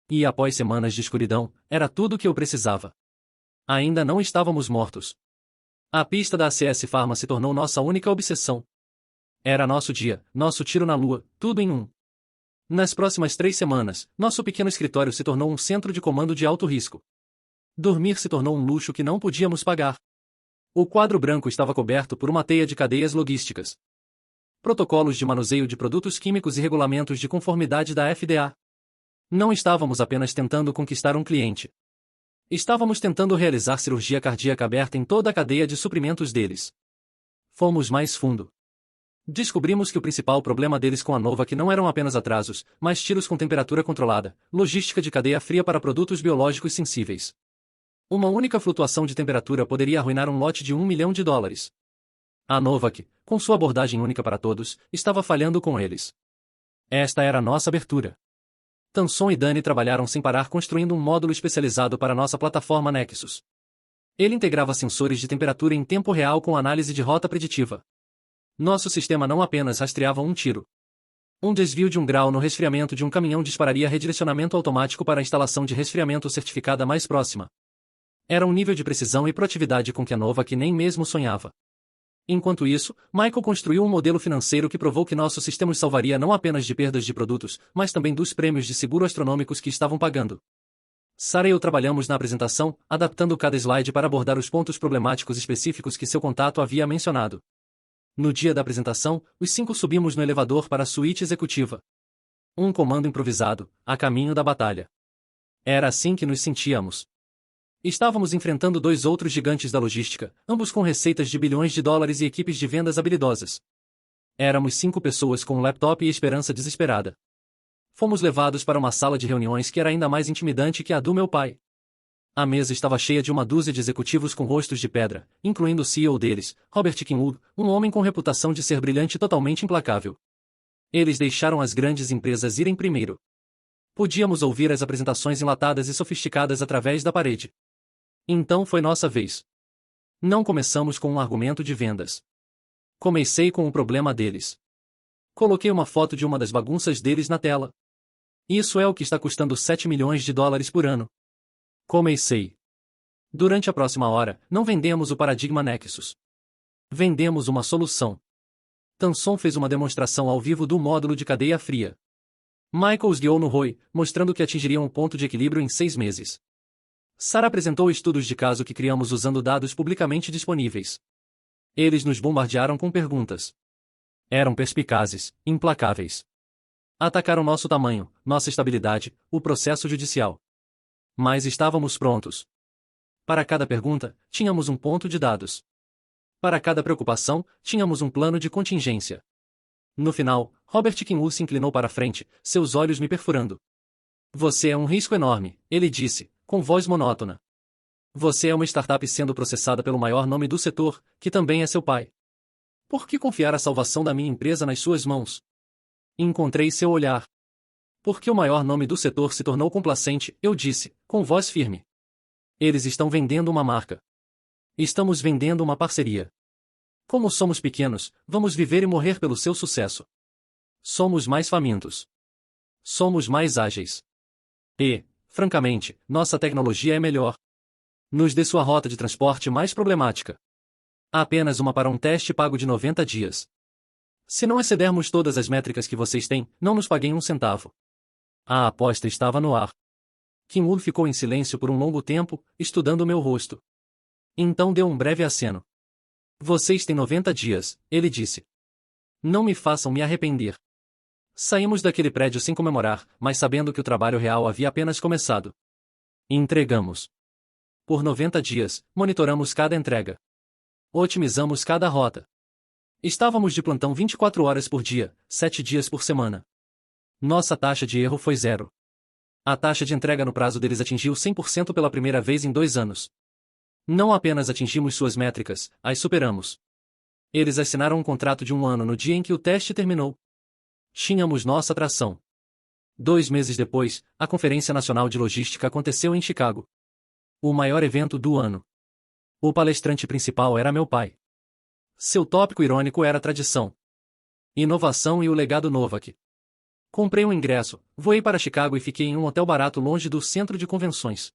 E após semanas de escuridão, era tudo o que eu precisava. Ainda não estávamos mortos. A pista da ACS Pharma se tornou nossa única obsessão. Era nosso dia, nosso tiro na lua, tudo em um. Nas próximas 3 semanas, nosso pequeno escritório se tornou um centro de comando de alto risco. Dormir se tornou um luxo que não podíamos pagar. O quadro branco estava coberto por uma teia de cadeias logísticas. Protocolos de manuseio de produtos químicos e regulamentos de conformidade da FDA. Não estávamos apenas tentando conquistar um cliente. Estávamos tentando realizar cirurgia cardíaca aberta em toda a cadeia de suprimentos deles. Fomos mais fundo. Descobrimos que o principal problema deles com a Novak não eram apenas atrasos, mas tiros com temperatura controlada, logística de cadeia fria para produtos biológicos sensíveis. Uma única flutuação de temperatura poderia arruinar um lote de $1 milhão. A Novak, com sua abordagem única para todos, estava falhando com eles. Esta era a nossa abertura. Tanson e Dani trabalharam sem parar construindo um módulo especializado para nossa plataforma Nexus. Ele integrava sensores de temperatura em tempo real com análise de rota preditiva. Nosso sistema não apenas rastreava um tiro. Um desvio de 1 grau no resfriamento de um caminhão dispararia redirecionamento automático para a instalação de resfriamento certificada mais próxima. Era um nível de precisão e proatividade com que a Novak nem mesmo sonhava. Enquanto isso, Michael construiu um modelo financeiro que provou que nosso sistema os salvaria não apenas de perdas de produtos, mas também dos prêmios de seguro astronômicos que estavam pagando. Sarah e eu trabalhamos na apresentação, adaptando cada slide para abordar os pontos problemáticos específicos que seu contato havia mencionado. No dia da apresentação, os 5 subimos no elevador para a suíte executiva. Um comando improvisado, a caminho da batalha. Era assim que nos sentíamos. Estávamos enfrentando 2 outros gigantes da logística, ambos com receitas de bilhões de dólares e equipes de vendas habilidosas. Éramos 5 pessoas com um laptop e esperança desesperada. Fomos levados para uma sala de reuniões que era ainda mais intimidante que a do meu pai. A mesa estava cheia de uma dúzia de executivos com rostos de pedra, incluindo o CEO deles, Robert Kinwood, um homem com reputação de ser brilhante e totalmente implacável. Eles deixaram as grandes empresas irem primeiro. Podíamos ouvir as apresentações enlatadas e sofisticadas através da parede. Então foi nossa vez. Não começamos com um argumento de vendas. Comecei com o problema deles. Coloquei uma foto de uma das bagunças deles na tela. Isso é o que está custando $7 milhões por ano. Comecei. Durante a próxima hora, não vendemos o paradigma Nexus. Vendemos uma solução. Tanson fez uma demonstração ao vivo do módulo de cadeia fria. Michael os guiou no ROI, mostrando que atingiriam um ponto de equilíbrio em 6 meses. Sarah apresentou estudos de caso que criamos usando dados publicamente disponíveis. Eles nos bombardearam com perguntas. Eram perspicazes, implacáveis. Atacaram nosso tamanho, nossa estabilidade, o processo judicial. Mas estávamos prontos. Para cada pergunta, tínhamos um ponto de dados. Para cada preocupação, tínhamos um plano de contingência. No final, Robert Kinwood se inclinou para a frente, seus olhos me perfurando. Você é um risco enorme, ele disse, com voz monótona. Você é uma startup sendo processada pelo maior nome do setor, que também é seu pai. Por que confiar a salvação da minha empresa nas suas mãos? Encontrei seu olhar. Porque o maior nome do setor se tornou complacente, eu disse, com voz firme. Eles estão vendendo uma marca. Estamos vendendo uma parceria. Como somos pequenos, vamos viver e morrer pelo seu sucesso. Somos mais famintos. Somos mais ágeis. E, francamente, nossa tecnologia é melhor. Nos dê sua rota de transporte mais problemática. Apenas uma para um teste pago de 90 dias. Se não excedermos todas as métricas que vocês têm, não nos paguem um centavo. A aposta estava no ar. Kinwood ficou em silêncio por um longo tempo, estudando meu rosto. Então deu um breve aceno. Vocês têm 90 dias, ele disse. Não me façam me arrepender. Saímos daquele prédio sem comemorar, mas sabendo que o trabalho real havia apenas começado. Entregamos. Por 90 dias, monitoramos cada entrega. Otimizamos cada rota. Estávamos de plantão 24 horas por dia, 7 dias por semana. Nossa taxa de erro foi 0. A taxa de entrega no prazo deles atingiu 100% pela primeira vez em 2 anos. Não apenas atingimos suas métricas, as superamos. Eles assinaram um contrato de 1 ano no dia em que o teste terminou. Tínhamos nossa atração. 2 meses depois, a Conferência Nacional de Logística aconteceu em Chicago. O maior evento do ano. O palestrante principal era meu pai. Seu tópico irônico era tradição, inovação e o legado Novak. Comprei um ingresso, voei para Chicago e fiquei em um hotel barato longe do centro de convenções.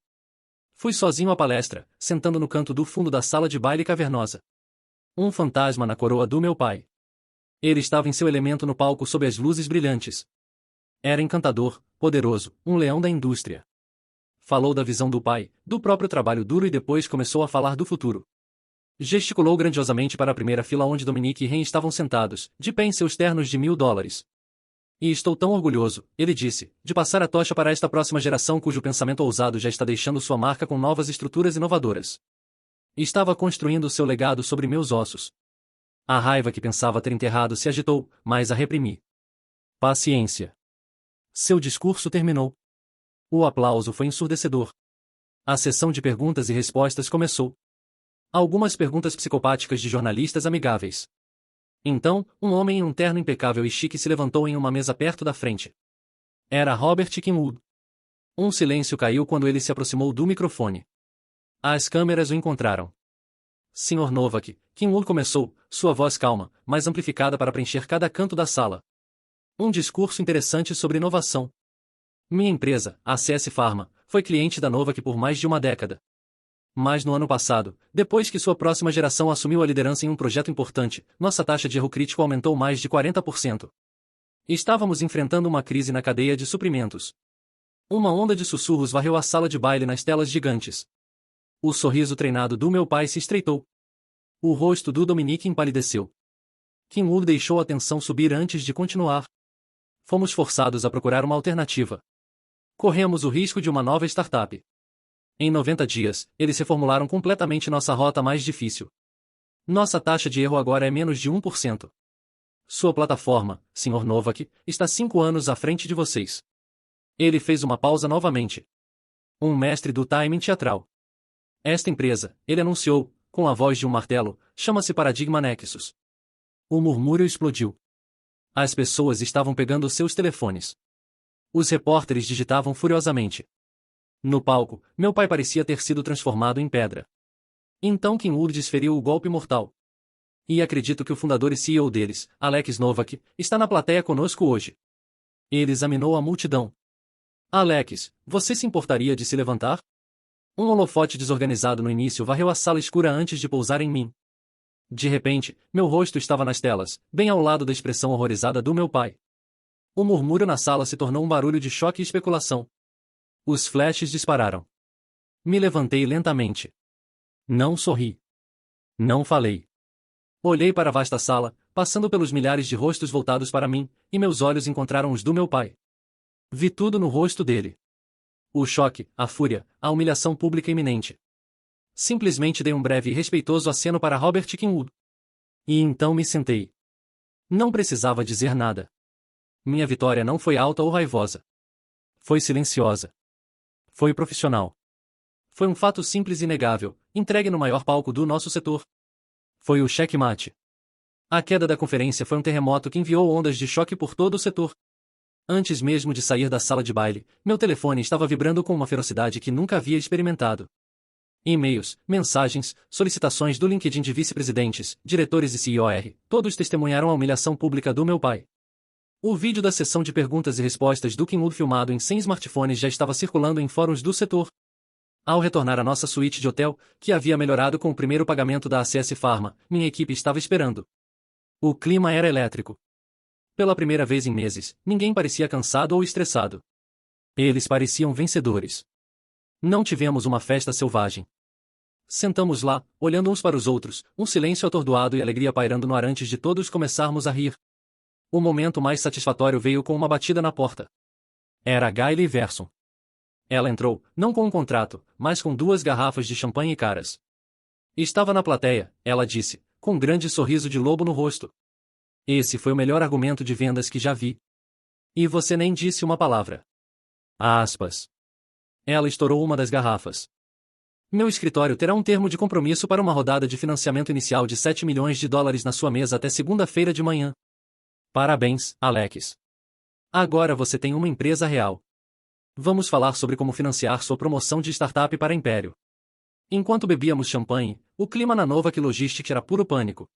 Fui sozinho à palestra, sentando no canto do fundo da sala de baile cavernosa. Um fantasma na coroa do meu pai. Ele estava em seu elemento no palco sob as luzes brilhantes. Era encantador, poderoso, um leão da indústria. Falou da visão do pai, do próprio trabalho duro e depois começou a falar do futuro. Gesticulou grandiosamente para a primeira fila onde Dominique e Ren estavam sentados, de pé em seus ternos de $1000. E estou tão orgulhoso, ele disse, de passar a tocha para esta próxima geração cujo pensamento ousado já está deixando sua marca com novas estruturas inovadoras. Estava construindo seu legado sobre meus ossos. A raiva que pensava ter enterrado se agitou, mas a reprimi. Paciência. Seu discurso terminou. O aplauso foi ensurdecedor. A sessão de perguntas e respostas começou. Algumas perguntas psicopáticas de jornalistas amigáveis. Então, um homem em um terno impecável e chique se levantou em uma mesa perto da frente. Era Robert Kinwood. Um silêncio caiu quando ele se aproximou do microfone. As câmeras o encontraram. Sr. Novak, Kinwood começou, sua voz calma, mas amplificada para preencher cada canto da sala. Um discurso interessante sobre inovação. Minha empresa, a CS Pharma, foi cliente da Novak por mais de uma década. Mas no ano passado, depois que sua próxima geração assumiu a liderança em um projeto importante, nossa taxa de erro crítico aumentou mais de 40%. Estávamos enfrentando uma crise na cadeia de suprimentos. Uma onda de sussurros varreu a sala de baile nas telas gigantes. O sorriso treinado do meu pai se estreitou. O rosto do Dominique empalideceu. Kinwood deixou a tensão subir antes de continuar. Fomos forçados a procurar uma alternativa. Corremos o risco de uma nova startup. Em 90 dias, eles reformularam completamente nossa rota mais difícil. Nossa taxa de erro agora é menos de 1%. Sua plataforma, Sr. Novak, está 5 anos à frente de vocês. Ele fez uma pausa novamente. Um mestre do timing teatral. Esta empresa, ele anunciou, com a voz de um martelo, chama-se Paradigma Nexus. O murmúrio explodiu. As pessoas estavam pegando seus telefones. Os repórteres digitavam furiosamente. No palco, meu pai parecia ter sido transformado em pedra. Então Kinwood desferiu o golpe mortal. E acredito que o fundador e CEO deles, Alex Novak, está na plateia conosco hoje. Ele examinou a multidão. Alex, você se importaria de se levantar? Um holofote desorganizado no início varreu a sala escura antes de pousar em mim. De repente, meu rosto estava nas telas, bem ao lado da expressão horrorizada do meu pai. O murmúrio na sala se tornou um barulho de choque e especulação. Os flashes dispararam. Me levantei lentamente. Não sorri. Não falei. Olhei para a vasta sala, passando pelos milhares de rostos voltados para mim, e meus olhos encontraram os do meu pai. Vi tudo no rosto dele. O choque, a fúria, a humilhação pública iminente. Simplesmente dei um breve e respeitoso aceno para Robert Kinwood. E então me sentei. Não precisava dizer nada. Minha vitória não foi alta ou raivosa. Foi silenciosa. Foi profissional. Foi um fato simples e inegável, entregue no maior palco do nosso setor. Foi o checkmate. A queda da conferência foi um terremoto que enviou ondas de choque por todo o setor. Antes mesmo de sair da sala de baile, meu telefone estava vibrando com uma ferocidade que nunca havia experimentado. E-mails, mensagens, solicitações do LinkedIn de vice-presidentes, diretores e CEOR, todos testemunharam a humilhação pública do meu pai. O vídeo da sessão de perguntas e respostas do Kinwood filmado em 100 smartphones já estava circulando em fóruns do setor. Ao retornar à nossa suíte de hotel, que havia melhorado com o primeiro pagamento da ACS Pharma, minha equipe estava esperando. O clima era elétrico. Pela primeira vez em meses, ninguém parecia cansado ou estressado. Eles pareciam vencedores. Não tivemos uma festa selvagem. Sentamos lá, olhando uns para os outros, um silêncio atordoado e alegria pairando no ar antes de todos começarmos a rir. O momento mais satisfatório veio com uma batida na porta. Era Gayle Iverson. Ela entrou, não com um contrato, mas com 2 garrafas de champanhe caras. Estava na plateia, ela disse, com um grande sorriso de lobo no rosto. Esse foi o melhor argumento de vendas que já vi. E você nem disse uma palavra. Aspas. Ela estourou uma das garrafas. Meu escritório terá um termo de compromisso para uma rodada de financiamento inicial de $7 milhões na sua mesa até segunda-feira de manhã. Parabéns, Alex. Agora você tem uma empresa real. Vamos falar sobre como financiar sua promoção de startup para Império. Enquanto bebíamos champanhe, o clima na Novak Logistics era puro pânico.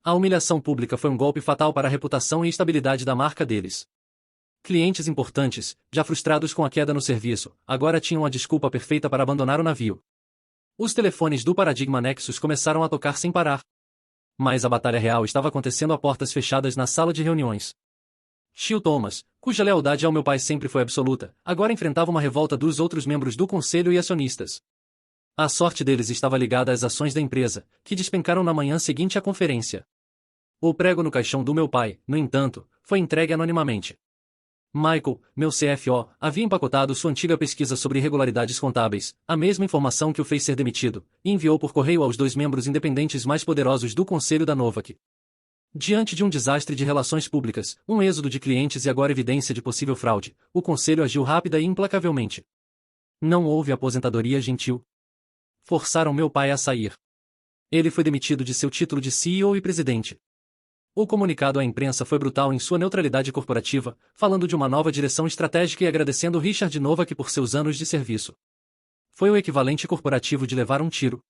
A humilhação pública foi um golpe fatal para a reputação e estabilidade da marca deles. Clientes importantes, já frustrados com a queda no serviço, agora tinham a desculpa perfeita para abandonar o navio. Os telefones do Paradigma Nexus começaram a tocar sem parar. Mas a batalha real estava acontecendo a portas fechadas na sala de reuniões. Shil Thomas, cuja lealdade ao meu pai sempre foi absoluta, agora enfrentava uma revolta dos outros membros do conselho e acionistas. A sorte deles estava ligada às ações da empresa, que despencaram na manhã seguinte à conferência. O prego no caixão do meu pai, no entanto, foi entregue anonimamente. Michael, meu CFO, havia empacotado sua antiga pesquisa sobre irregularidades contábeis, a mesma informação que o fez ser demitido, e enviou por correio aos 2 membros independentes mais poderosos do conselho da Novak. Diante de um desastre de relações públicas, um êxodo de clientes e agora evidência de possível fraude, o conselho agiu rápida e implacavelmente. Não houve aposentadoria gentil. Forçaram meu pai a sair. Ele foi demitido de seu título de CEO e presidente. O comunicado à imprensa foi brutal em sua neutralidade corporativa, falando de uma nova direção estratégica e agradecendo Richard Novak por seus anos de serviço. Foi o equivalente corporativo de levar um tiro.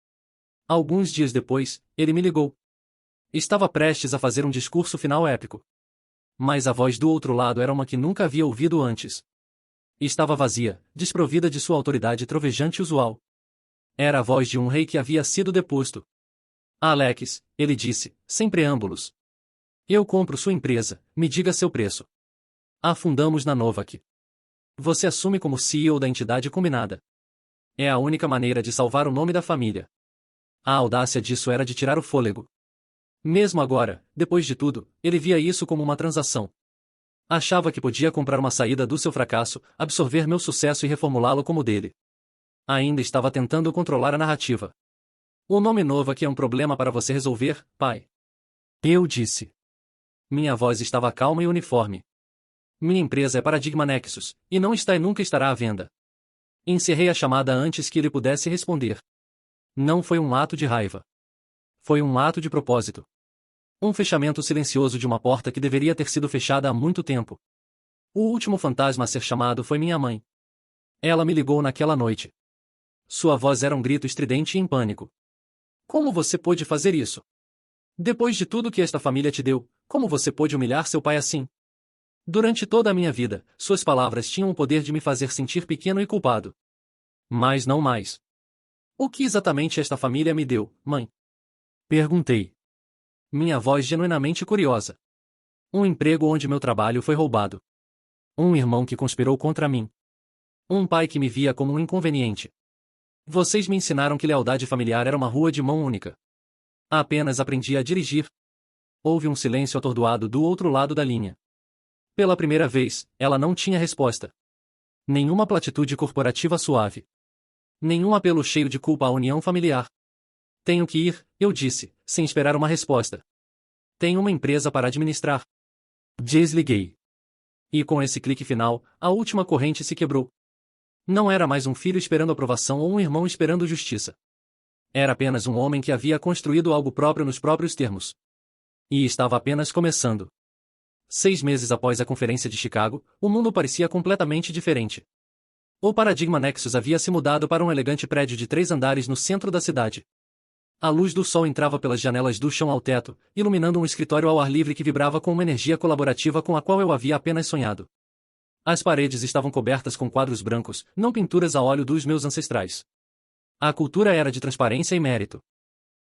Alguns dias depois, ele me ligou. Estava prestes a fazer um discurso final épico. Mas a voz do outro lado era uma que nunca havia ouvido antes. Estava vazia, desprovida de sua autoridade trovejante usual. Era a voz de um rei que havia sido deposto. Alex, ele disse, sem preâmbulos. Eu compro sua empresa, me diga seu preço. Afundamos na Novak. Você assume como CEO da entidade combinada. É a única maneira de salvar o nome da família. A audácia disso era de tirar o fôlego. Mesmo agora, depois de tudo, ele via isso como uma transação. Achava que podia comprar uma saída do seu fracasso, absorver meu sucesso e reformulá-lo como dele. Ainda estava tentando controlar a narrativa. O nome Novak é um problema para você resolver, pai. Eu disse. Minha voz estava calma e uniforme. Minha empresa é Paradigma Nexus, e não está e nunca estará à venda. Encerrei a chamada antes que ele pudesse responder. Não foi um ato de raiva. Foi um ato de propósito. Um fechamento silencioso de uma porta que deveria ter sido fechada há muito tempo. O último fantasma a ser chamado foi minha mãe. Ela me ligou naquela noite. Sua voz era um grito estridente e em pânico. Como você pôde fazer isso? Depois de tudo que esta família te deu, como você pôde humilhar seu pai assim? Durante toda a minha vida, suas palavras tinham o poder de me fazer sentir pequeno e culpado. Mas não mais. O que exatamente esta família me deu, mãe? Perguntei. Minha voz genuinamente curiosa. Um emprego onde meu trabalho foi roubado. Um irmão que conspirou contra mim. Um pai que me via como um inconveniente. Vocês me ensinaram que lealdade familiar era uma rua de mão única. Apenas aprendi a dirigir. Houve um silêncio atordoado do outro lado da linha. Pela primeira vez, ela não tinha resposta. Nenhuma platitude corporativa suave. Nenhum apelo cheio de culpa à união familiar. Tenho que ir, eu disse, sem esperar uma resposta. Tenho uma empresa para administrar. Desliguei. E com esse clique final, a última corrente se quebrou. Não era mais um filho esperando aprovação ou um irmão esperando justiça. Era apenas um homem que havia construído algo próprio nos próprios termos. E estava apenas começando. 6 meses após a conferência de Chicago, o mundo parecia completamente diferente. O Paradigma Nexus havia se mudado para um elegante prédio de 3 andares no centro da cidade. A luz do sol entrava pelas janelas do chão ao teto, iluminando um escritório ao ar livre que vibrava com uma energia colaborativa com a qual eu havia apenas sonhado. As paredes estavam cobertas com quadros brancos, não pinturas a óleo dos meus ancestrais. A cultura era de transparência e mérito.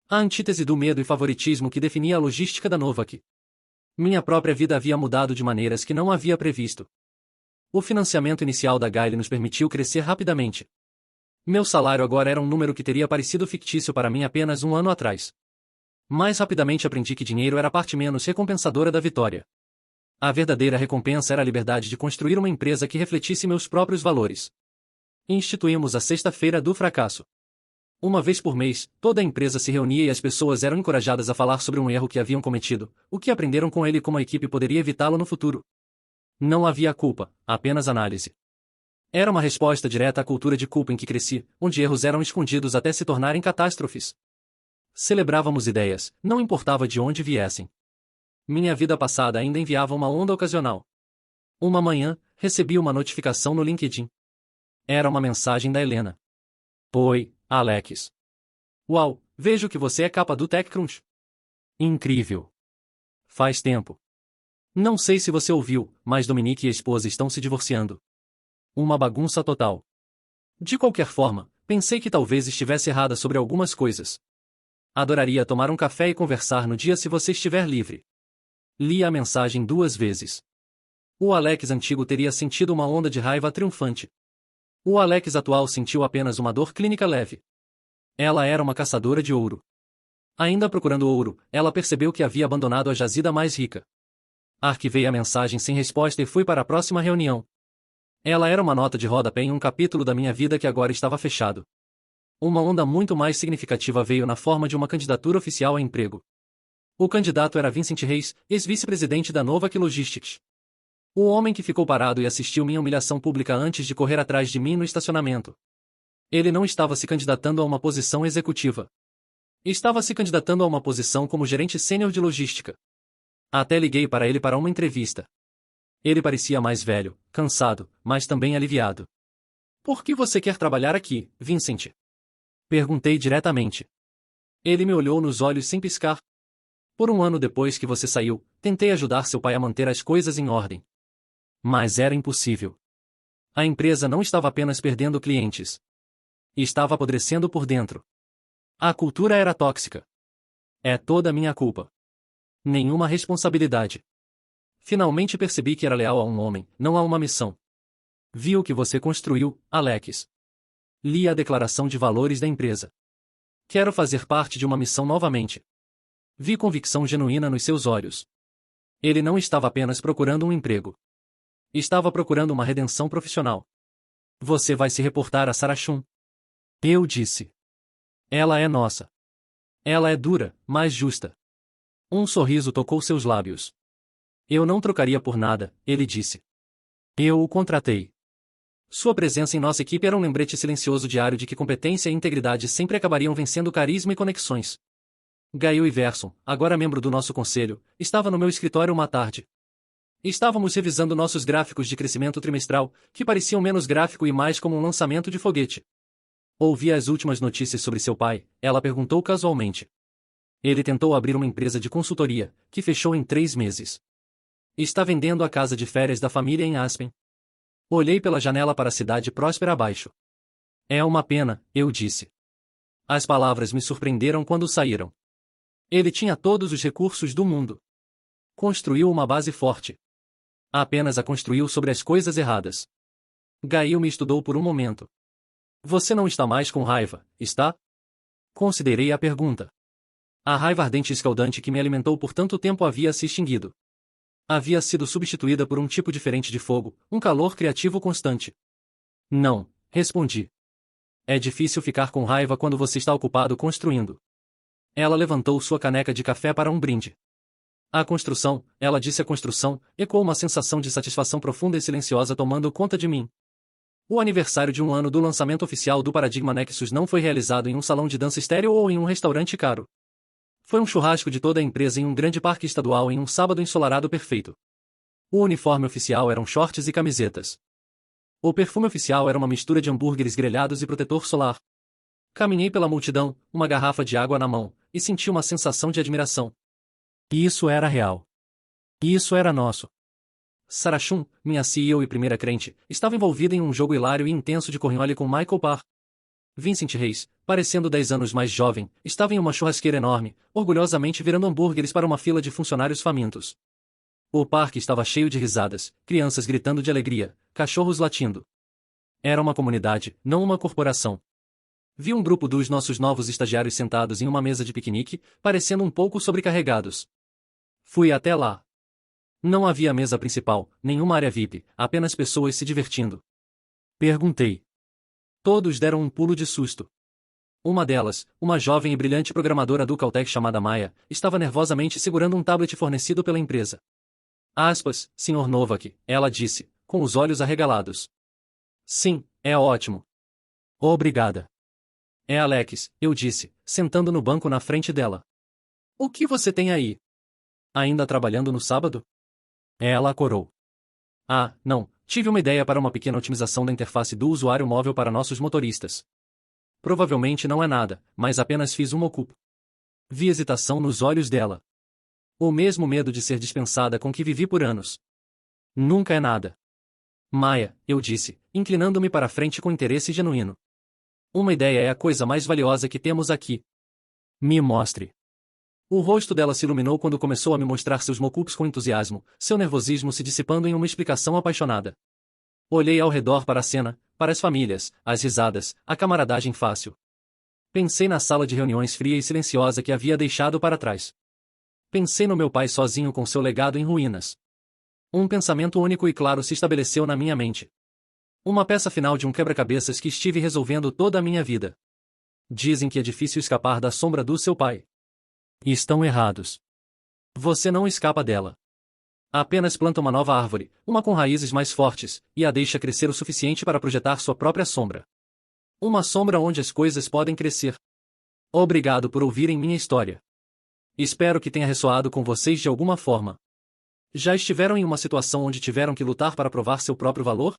A antítese do medo e favoritismo que definia a logística da Novak. Minha própria vida havia mudado de maneiras que não havia previsto. O financiamento inicial da Gaile nos permitiu crescer rapidamente. Meu salário agora era um número que teria parecido fictício para mim apenas um ano atrás. Mais rapidamente aprendi que dinheiro era a parte menos recompensadora da vitória. A verdadeira recompensa era a liberdade de construir uma empresa que refletisse meus próprios valores. Instituímos a sexta-feira do fracasso. Uma vez por mês, toda a empresa se reunia e as pessoas eram encorajadas a falar sobre um erro que haviam cometido, o que aprenderam com ele e como a equipe poderia evitá-lo no futuro. Não havia culpa, apenas análise. Era uma resposta direta à cultura de culpa em que cresci, onde erros eram escondidos até se tornarem catástrofes. Celebrávamos ideias, não importava de onde viessem. Minha vida passada ainda enviava uma onda ocasional. Uma manhã, recebi uma notificação no LinkedIn. Era uma mensagem da Helena. Oi, Alex. Uau, vejo que você é capa do TechCrunch. Incrível. Faz tempo. Não sei se você ouviu, mas Dominique e a esposa estão se divorciando. Uma bagunça total. De qualquer forma, pensei que talvez estivesse errada sobre algumas coisas. Adoraria tomar um café e conversar no dia se você estiver livre. Li a mensagem 2 vezes. O Alex antigo teria sentido uma onda de raiva triunfante. O Alex atual sentiu apenas uma dor clínica leve. Ela era uma caçadora de ouro. Ainda procurando ouro, ela percebeu que havia abandonado a jazida mais rica. Arquivei a mensagem sem resposta e fui para a próxima reunião. Ela era uma nota de rodapé em um capítulo da minha vida que agora estava fechado. Uma onda muito mais significativa veio na forma de uma candidatura oficial a emprego. O candidato era Vincent Reis, ex-vice-presidente da Novak Logistics. O homem que ficou parado e assistiu minha humilhação pública antes de correr atrás de mim no estacionamento. Ele não estava se candidatando a uma posição executiva. Estava se candidatando a uma posição como gerente sênior de logística. Até liguei para ele para uma entrevista. Ele parecia mais velho, cansado, mas também aliviado. Por que você quer trabalhar aqui, Vincent? Perguntei diretamente. Ele me olhou nos olhos sem piscar. Por um ano depois que você saiu, tentei ajudar seu pai a manter as coisas em ordem. Mas era impossível. A empresa não estava apenas perdendo clientes. Estava apodrecendo por dentro. A cultura era tóxica. É toda minha culpa. Nenhuma responsabilidade. Finalmente percebi que era leal a um homem, não a uma missão. Vi o que você construiu, Alex. Li a declaração de valores da empresa. Quero fazer parte de uma missão novamente. Vi convicção genuína nos seus olhos. Ele não estava apenas procurando um emprego. Estava procurando uma redenção profissional. Você vai se reportar a Sarachun. Eu disse. Ela é nossa. Ela é dura, mas justa. Um sorriso tocou seus lábios. Eu não trocaria por nada, ele disse. Eu o contratei. Sua presença em nossa equipe era um lembrete silencioso diário de que competência e integridade sempre acabariam vencendo carisma e conexões. Gail Iverson, agora membro do nosso conselho, estava no meu escritório uma tarde. Estávamos revisando nossos gráficos de crescimento trimestral, que pareciam menos gráfico e mais como um lançamento de foguete. Ouvi as últimas notícias sobre seu pai, ela perguntou casualmente. Ele tentou abrir uma empresa de consultoria, que fechou em 3 meses. Está vendendo a casa de férias da família em Aspen. Olhei pela janela para a cidade próspera abaixo. É uma pena, eu disse. As palavras me surpreenderam quando saíram. Ele tinha todos os recursos do mundo. Construiu uma base forte. Apenas a construiu sobre as coisas erradas. Gail me estudou por um momento. Você não está mais com raiva, está? Considerei a pergunta. A raiva ardente e escaldante que me alimentou por tanto tempo havia se extinguido. Havia sido substituída por um tipo diferente de fogo, um calor criativo constante. Não, respondi. É difícil ficar com raiva quando você está ocupado construindo. Ela levantou sua caneca de café para um brinde. A construção, ela disse a construção, ecoou uma sensação de satisfação profunda e silenciosa tomando conta de mim. O aniversário de 1 ano do lançamento oficial do Paradigma Nexus não foi realizado em um salão de dança estéril ou em um restaurante caro. Foi um churrasco de toda a empresa em um grande parque estadual em um sábado ensolarado perfeito. O uniforme oficial eram shorts e camisetas. O perfume oficial era uma mistura de hambúrgueres grelhados e protetor solar. Caminhei pela multidão, uma garrafa de água na mão, e senti uma sensação de admiração. Isso era real. Isso era nosso. Sarachun, minha CEO e primeira crente, estava envolvida em um jogo hilário e intenso de corrinhole com Michael Parr. Vincent Reis, parecendo 10 anos mais jovem, estava em uma churrasqueira enorme, orgulhosamente virando hambúrgueres para uma fila de funcionários famintos. O parque estava cheio de risadas, crianças gritando de alegria, cachorros latindo. Era uma comunidade, não uma corporação. Vi um grupo dos nossos novos estagiários sentados em uma mesa de piquenique, parecendo um pouco sobrecarregados. Fui até lá. Não havia mesa principal, nenhuma área VIP, apenas pessoas se divertindo. Perguntei. Todos deram um pulo de susto. Uma delas, uma jovem e brilhante programadora do Caltech chamada Maya, estava nervosamente segurando um tablet fornecido pela empresa. Aspas, Sr. Novak, ela disse, com os olhos arregalados. Sim, é ótimo. Obrigada. É Alex, eu disse, sentando no banco na frente dela. O que você tem aí? Ainda trabalhando no sábado? Ela corou. Ah, não, tive uma ideia para uma pequena otimização da interface do usuário móvel para nossos motoristas. Provavelmente não é nada, mas apenas fiz uma ocupo. Vi hesitação nos olhos dela. O mesmo medo de ser dispensada com que vivi por anos. Nunca é nada. Maia, eu disse, inclinando-me para a frente com interesse genuíno. Uma ideia é a coisa mais valiosa que temos aqui. Me mostre. O rosto dela se iluminou quando começou a me mostrar seus mockups com entusiasmo, seu nervosismo se dissipando em uma explicação apaixonada. Olhei ao redor para a cena, para as famílias, as risadas, a camaradagem fácil. Pensei na sala de reuniões fria e silenciosa que havia deixado para trás. Pensei no meu pai sozinho com seu legado em ruínas. Um pensamento único e claro se estabeleceu na minha mente. Uma peça final de um quebra-cabeças que estive resolvendo toda a minha vida. Dizem que é difícil escapar da sombra do seu pai. E estão errados. Você não escapa dela. Apenas planta uma nova árvore, uma com raízes mais fortes, e a deixa crescer o suficiente para projetar sua própria sombra. Uma sombra onde as coisas podem crescer. Obrigado por ouvirem minha história. Espero que tenha ressoado com vocês de alguma forma. Já estiveram em uma situação onde tiveram que lutar para provar seu próprio valor?